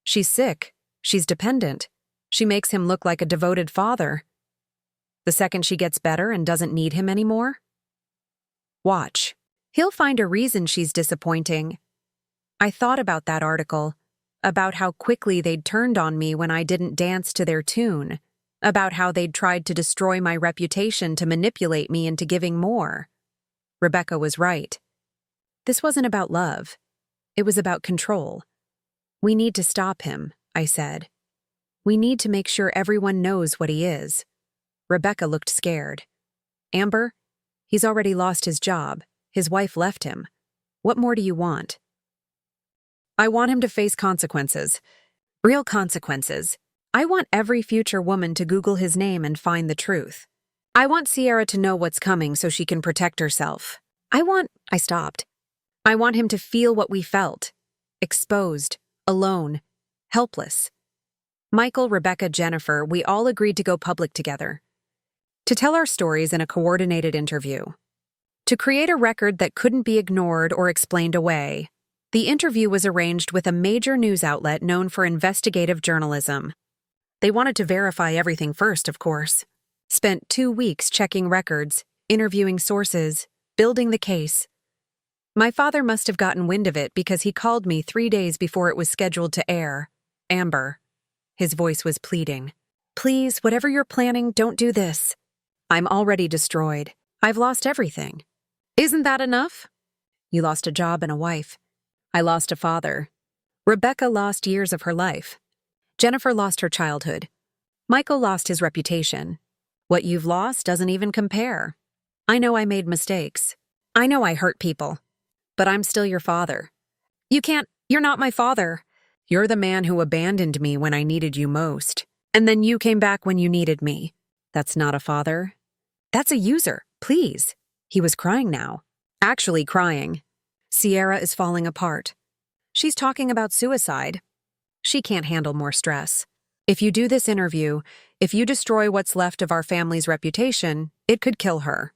She's sick. She's dependent. She makes him look like a devoted father. The second she gets better and doesn't need him anymore? Watch. He'll find a reason she's disappointing. I thought about that article, about how quickly they'd turned on me when I didn't dance to their tune, about how they'd tried to destroy my reputation to manipulate me into giving more. Rebecca was right. This wasn't about love. It was about control. We need to stop him, I said. We need to make sure everyone knows what he is. Rebecca looked scared. Amber, he's already lost his job. His wife left him. What more do you want? I want him to face consequences. Real consequences. I want every future woman to Google his name and find the truth. I want Sierra to know what's coming so she can protect herself. I stopped. I want him to feel what we felt. Exposed, alone, helpless. Michael, Rebecca, Jennifer, we all agreed to go public together. To tell our stories in a coordinated interview. To create a record that couldn't be ignored or explained away. The interview was arranged with a major news outlet known for investigative journalism. They wanted to verify everything first, of course. Spent 2 weeks checking records, interviewing sources, building the case. My father must have gotten wind of it because he called me 3 days before it was scheduled to air. Amber. His voice was pleading. Please, whatever you're planning, don't do this. I'm already destroyed. I've lost everything. Isn't that enough? You lost a job and a wife. I lost a father. Rebecca lost years of her life. Jennifer lost her childhood. Michael lost his reputation. What you've lost doesn't even compare. I know I made mistakes. I know I hurt people. But I'm still your father. You're not my father. You're the man who abandoned me when I needed you most. And then you came back when you needed me. That's not a father. That's a user, please. He was crying now. Actually crying. Sierra is falling apart. She's talking about suicide. She can't handle more stress. If you do this interview, if you destroy what's left of our family's reputation, it could kill her.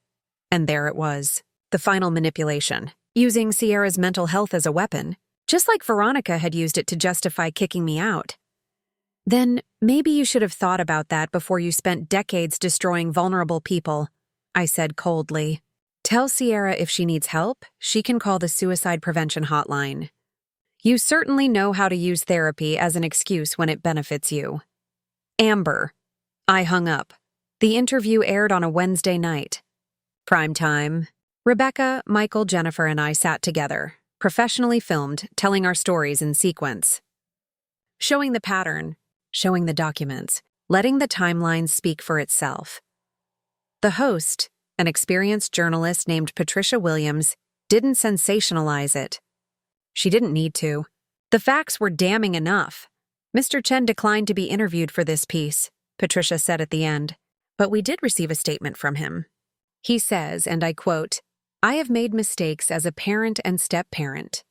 And there it was. The final manipulation. Using Sierra's mental health as a weapon, just like Veronica had used it to justify kicking me out. Then maybe you should have thought about that before you spent decades destroying vulnerable people, I said coldly. Tell Sierra if she needs help, she can call the suicide prevention hotline. You certainly know how to use therapy as an excuse when it benefits you. Amber. I hung up. The interview aired on a Wednesday night. Prime time. Rebecca, Michael, Jennifer, and I sat together, professionally filmed, telling our stories in sequence. Showing the pattern, showing the documents, letting the timeline speak for itself. The host, an experienced journalist named Patricia Williams, didn't sensationalize it. She didn't need to. The facts were damning enough. Mr. Chen declined to be interviewed for this piece, Patricia said at the end, but we did receive a statement from him. He says, and I quote, I have made mistakes as a parent and step-parent.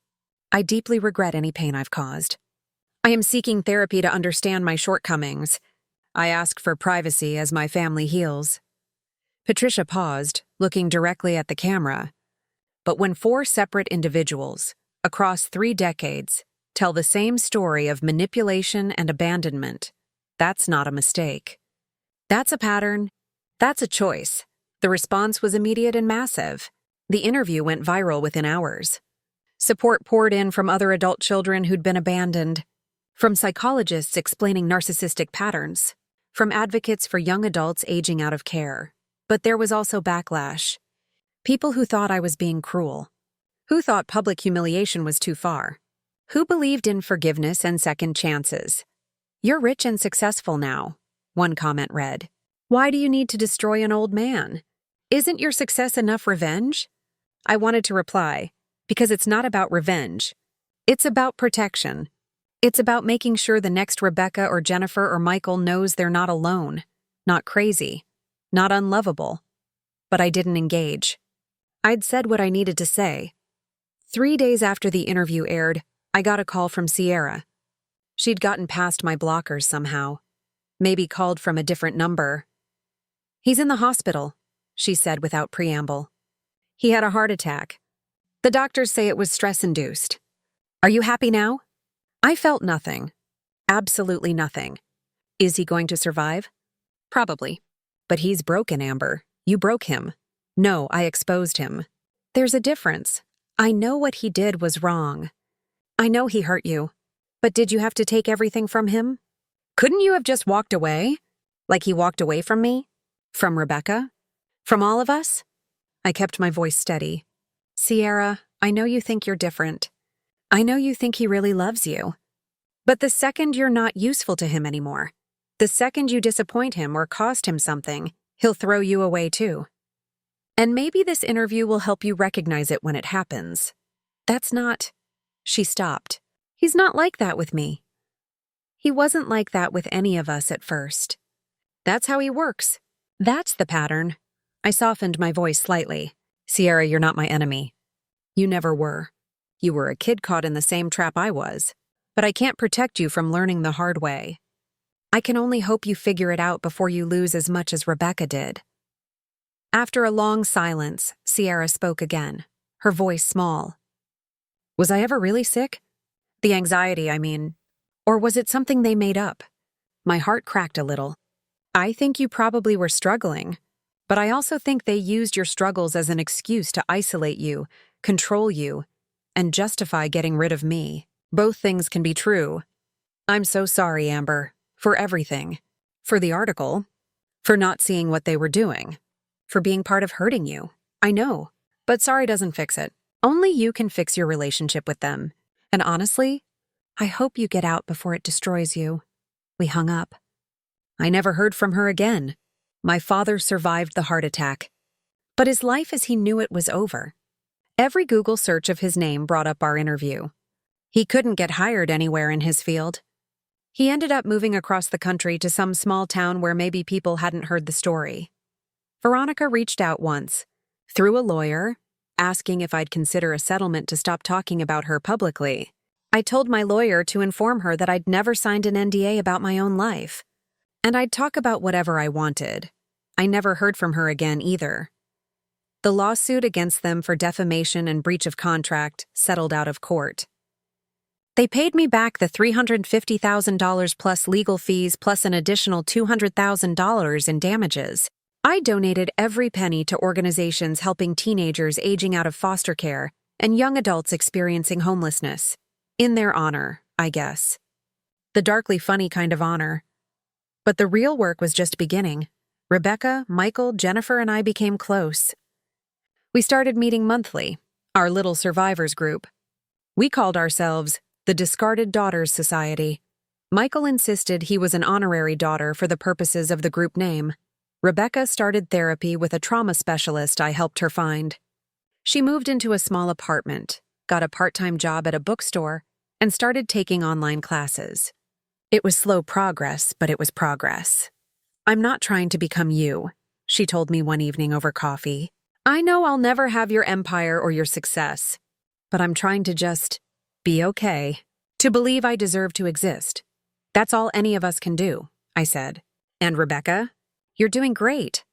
I deeply regret any pain I've caused. I am seeking therapy to understand my shortcomings. I ask for privacy as my family heals. Patricia paused, looking directly at the camera. But when 4 separate individuals, across 3 decades, tell the same story of manipulation and abandonment, that's not a mistake. That's a pattern. That's a choice. The response was immediate and massive. The interview went viral within hours. Support poured in from other adult children who'd been abandoned, from psychologists explaining narcissistic patterns, from advocates for young adults aging out of care. But there was also backlash. People who thought I was being cruel, who thought public humiliation was too far, who believed in forgiveness and second chances. You're rich and successful now, one comment read. Why do you need to destroy an old man? Isn't your success enough revenge? I wanted to reply, because it's not about revenge. It's about protection. It's about making sure the next Rebecca or Jennifer or Michael knows they're not alone, not crazy, not unlovable. But I didn't engage. I'd said what I needed to say. 3 days after the interview aired, I got a call from Sierra. She'd gotten past my blockers somehow. Maybe called from a different number. He's in the hospital, she said without preamble. He had a heart attack. The doctors say it was stress-induced. Are you happy now? I felt nothing. Absolutely nothing. Is he going to survive? Probably. But he's broken, Amber. You broke him. No, I exposed him. There's a difference. I know what he did was wrong. I know he hurt you. But did you have to take everything from him? Couldn't you have just walked away? Like he walked away from me? From Rebecca? From all of us? I kept my voice steady. Sierra, I know you think you're different. I know you think he really loves you. But the second you're not useful to him anymore, the second you disappoint him or cost him something, he'll throw you away too. And maybe this interview will help you recognize it when it happens. That's not... She stopped. He's not like that with me. He wasn't like that with any of us at first. That's how he works. That's the pattern. I softened my voice slightly. Sierra, you're not my enemy. You never were. You were a kid caught in the same trap I was. But I can't protect you from learning the hard way. I can only hope you figure it out before you lose as much as Rebecca did. After a long silence, Sierra spoke again, her voice small. Was I ever really sick? The anxiety, I mean. Or was it something they made up? My heart cracked a little. I think you probably were struggling. But I also think they used your struggles as an excuse to isolate you, control you, and justify getting rid of me. Both things can be true. I'm so sorry, Amber, for everything. For the article. For not seeing what they were doing. For being part of hurting you. I know. But sorry doesn't fix it. Only you can fix your relationship with them. And honestly, I hope you get out before it destroys you. We hung up. I never heard from her again. My father survived the heart attack. But his life as he knew it was over. Every Google search of his name brought up our interview. He couldn't get hired anywhere in his field. He ended up moving across the country to some small town where maybe people hadn't heard the story. Veronica reached out once, through a lawyer, asking if I'd consider a settlement to stop talking about her publicly. I told my lawyer to inform her that I'd never signed an NDA about my own life. And I'd talk about whatever I wanted. I never heard from her again either. The lawsuit against them for defamation and breach of contract settled out of court. They paid me back the $350,000 plus legal fees plus an additional $200,000 in damages. I donated every penny to organizations helping teenagers aging out of foster care and young adults experiencing homelessness. In their honor, I guess. The darkly funny kind of honor. But the real work was just beginning. Rebecca, Michael, Jennifer, and I became close. We started meeting monthly, our little survivors group. We called ourselves the Discarded Daughters Society. Michael insisted he was an honorary daughter for the purposes of the group name. Rebecca started therapy with a trauma specialist I helped her find. She moved into a small apartment, got a part-time job at a bookstore, and started taking online classes. It was slow progress, but it was progress. I'm not trying to become you, she told me one evening over coffee. I know I'll never have your empire or your success, but I'm trying to just be okay, to believe I deserve to exist. That's all any of us can do, I said. And Rebecca, you're doing great.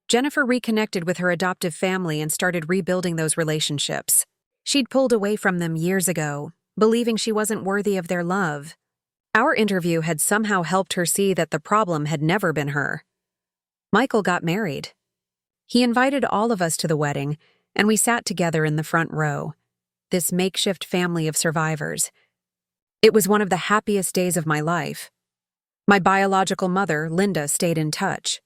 Jennifer reconnected with her adoptive family and started rebuilding those relationships. She'd pulled away from them years ago, believing she wasn't worthy of their love. Our interview had somehow helped her see that the problem had never been her. Michael got married. He invited all of us to the wedding, and we sat together in the front row, this makeshift family of survivors. It was one of the happiest days of my life. My biological mother, Linda, stayed in touch.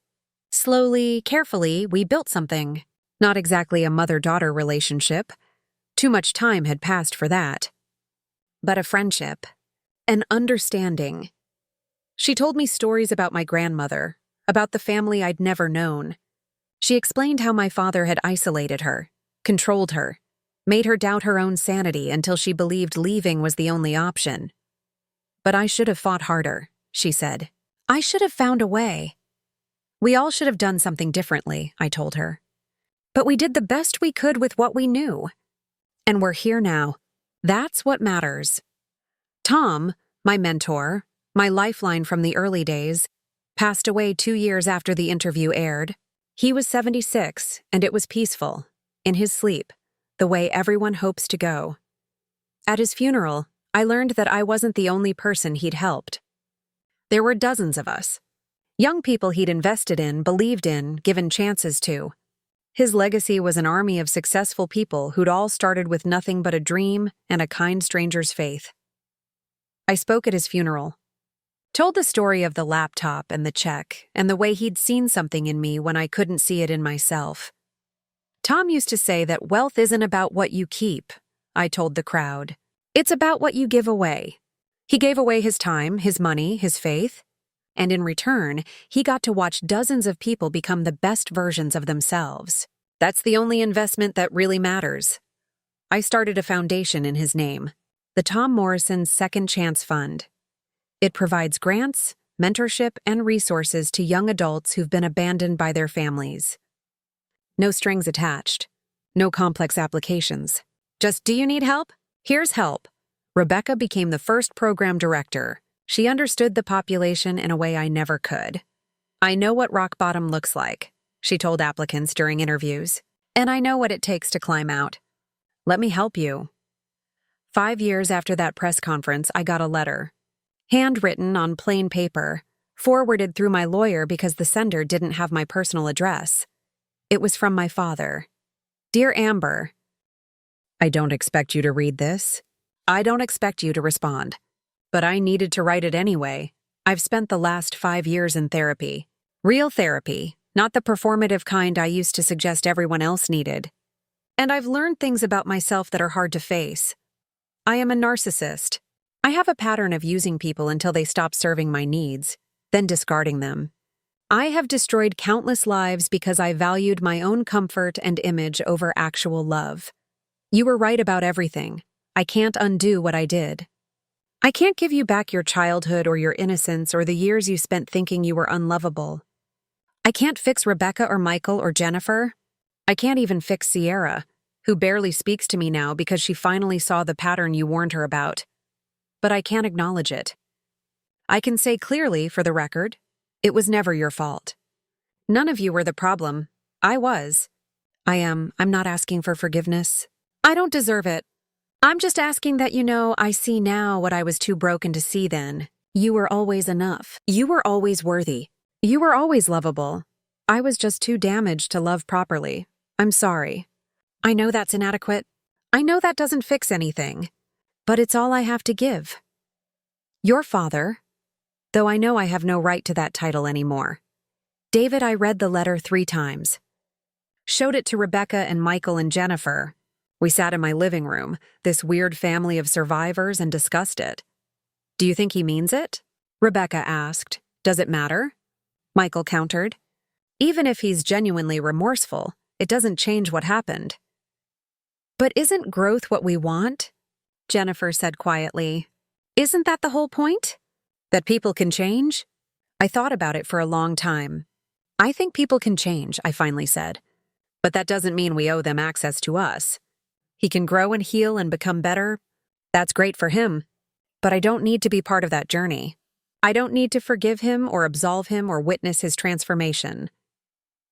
Slowly, carefully, we built something. Not exactly a mother-daughter relationship. Too much time had passed for that. But a friendship. An understanding. She told me stories about my grandmother, about the family I'd never known. She explained how my father had isolated her, controlled her, made her doubt her own sanity until she believed leaving was the only option. But I should have fought harder, she said. I should have found a way. We all should have done something differently, I told her. But we did the best we could with what we knew. And we're here now. That's what matters. Tom, my mentor, my lifeline from the early days, passed away 2 years after the interview aired. He was 76, and it was peaceful, in his sleep, the way everyone hopes to go. At his funeral, I learned that I wasn't the only person he'd helped. There were dozens of us. Young people he'd invested in, believed in, given chances to. His legacy was an army of successful people who'd all started with nothing but a dream and a kind stranger's faith. I spoke at his funeral. Told the story of the laptop and the check and the way he'd seen something in me when I couldn't see it in myself. Tom used to say that wealth isn't about what you keep, I told the crowd. It's about what you give away. He gave away his time, his money, his faith, and in return, he got to watch dozens of people become the best versions of themselves. That's the only investment that really matters. I started a foundation in his name, the Tom Morrison Second Chance Fund. It provides grants, mentorship, and resources to young adults who've been abandoned by their families. No strings attached. No complex applications. Just, do you need help? Here's help. Rebecca became the first program director. She understood the population in a way I never could. I know what rock bottom looks like, she told applicants during interviews, and I know what it takes to climb out. Let me help you. 5 years after that press conference, I got a letter. Handwritten on plain paper, forwarded through my lawyer because the sender didn't have my personal address. It was from my father. Dear Amber, I don't expect you to read this. I don't expect you to respond. But I needed to write it anyway. I've spent the last 5 years in therapy. Real therapy, not the performative kind I used to suggest everyone else needed. And I've learned things about myself that are hard to face. I am a narcissist. I have a pattern of using people until they stop serving my needs, then discarding them. I have destroyed countless lives because I valued my own comfort and image over actual love. You were right about everything. I can't undo what I did. I can't give you back your childhood or your innocence or the years you spent thinking you were unlovable. I can't fix Rebecca or Michael or Jennifer. I can't even fix Sierra, who barely speaks to me now because she finally saw the pattern you warned her about. But I can't acknowledge it. I can say clearly, for the record, it was never your fault. None of you were the problem. I was. I'm not asking for forgiveness. I don't deserve it. I'm just asking that you know I see now what I was too broken to see then. You were always enough. You were always worthy. You were always lovable. I was just too damaged to love properly. I'm sorry. I know that's inadequate. I know that doesn't fix anything. But it's all I have to give. Your father, though I know I have no right to that title anymore. David, I read the letter 3 times. Showed it to Rebecca and Michael and Jennifer. We sat in my living room, this weird family of survivors, and discussed it. Do you think he means it? Rebecca asked. Does it matter? Michael countered. Even if he's genuinely remorseful, it doesn't change what happened. But isn't growth what we want? Jennifer said quietly. Isn't that the whole point? That people can change? I thought about it for a long time. I think people can change, I finally said. But that doesn't mean we owe them access to us. He can grow and heal and become better. That's great for him. But I don't need to be part of that journey. I don't need to forgive him or absolve him or witness his transformation.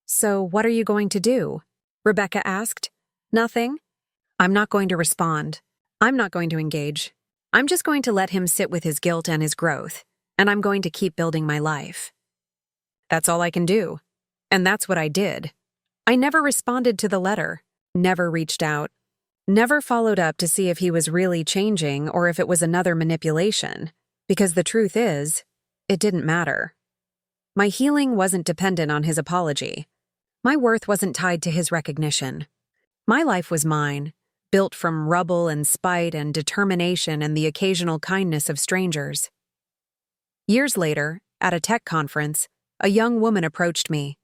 So what are you going to do? Rebecca asked. Nothing. I'm not going to respond. I'm not going to engage. I'm just going to let him sit with his guilt and his growth, and I'm going to keep building my life. That's all I can do. And that's what I did. I never responded to the letter, never reached out, never followed up to see if he was really changing or if it was another manipulation, because the truth is, it didn't matter. My healing wasn't dependent on his apology. My worth wasn't tied to his recognition. My life was mine, built from rubble and spite and determination and the occasional kindness of strangers. Years later, at a tech conference, a young woman approached me.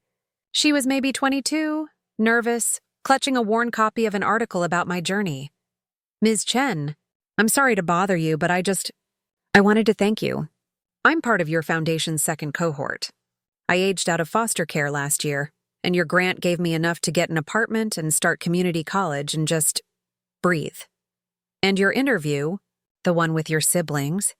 She was maybe 22, nervous, clutching a worn copy of an article about my journey. Ms. Chen, I'm sorry to bother you, but I wanted to thank you. I'm part of your foundation's second cohort. I aged out of foster care last year, and your grant gave me enough to get an apartment and start community college and just breathe. And your interview, the one with your siblings,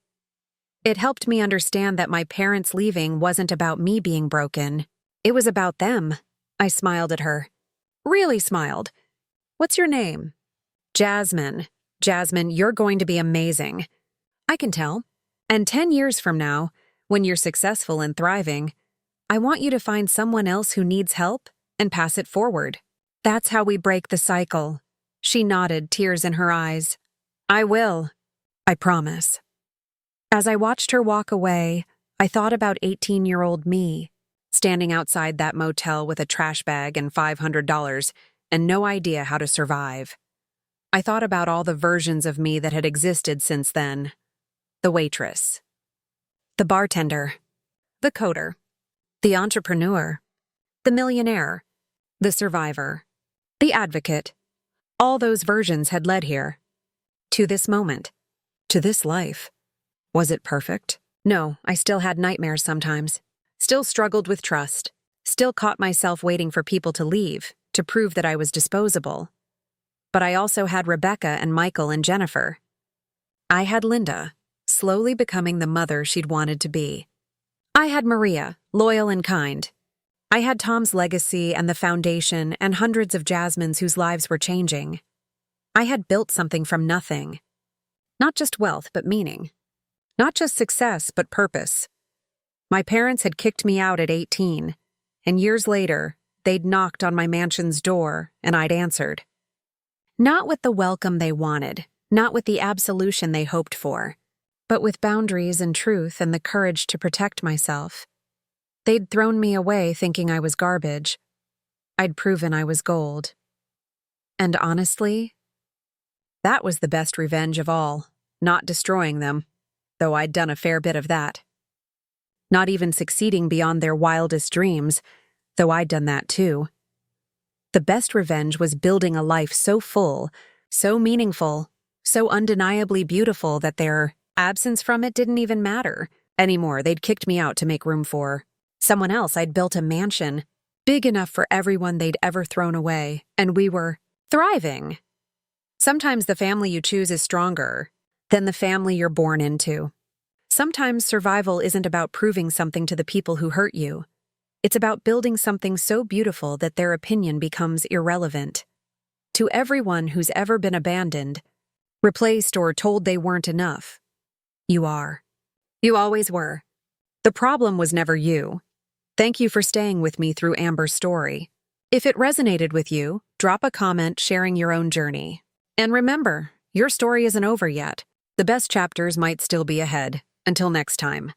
it helped me understand that my parents leaving wasn't about me being broken. It was about them. I smiled at her. Really smiled. What's your name? Jasmine, Jasmine, you're going to be amazing. I can tell. And 10 years from now, when you're successful and thriving, I want you to find someone else who needs help and pass it forward. That's how we break the cycle. She nodded, tears in her eyes. I will. I promise. As I watched her walk away, I thought about 18-year-old me, standing outside that motel with a trash bag and $500 and no idea how to survive. I thought about all the versions of me that had existed since then. The waitress, the bartender, the coder, the entrepreneur, the millionaire, the survivor, the advocate. All those versions had led here. To this moment. To this life. Was it perfect? No, I still had nightmares sometimes. Still struggled with trust. Still caught myself waiting for people to leave, to prove that I was disposable. But I also had Rebecca and Michael and Jennifer. I had Linda, slowly becoming the mother she'd wanted to be. I had Maria, loyal and kind. I had Tom's legacy and the foundation and hundreds of Jasmines whose lives were changing. I had built something from nothing. Not just wealth, but meaning. Not just success, but purpose. My parents had kicked me out at 18, and years later, they'd knocked on my mansion's door, and I'd answered. Not with the welcome they wanted, not with the absolution they hoped for, but with boundaries and truth and the courage to protect myself. They'd thrown me away thinking I was garbage. I'd proven I was gold. And honestly, that was the best revenge of all, not destroying them, though I'd done a fair bit of that. Not even succeeding beyond their wildest dreams, though I'd done that too. The best revenge was building a life so full, so meaningful, so undeniably beautiful that their absence from it didn't even matter anymore. They'd kicked me out to make room for someone else. I'd built a mansion, big enough for everyone they'd ever thrown away, and we were thriving. Sometimes the family you choose is stronger than the family you're born into. Sometimes survival isn't about proving something to the people who hurt you. It's about building something so beautiful that their opinion becomes irrelevant. To everyone who's ever been abandoned, replaced, or told they weren't enough, you are. You always were. The problem was never you. Thank you for staying with me through Amber's story. If it resonated with you, drop a comment sharing your own journey. And remember, your story isn't over yet. The best chapters might still be ahead. Until next time.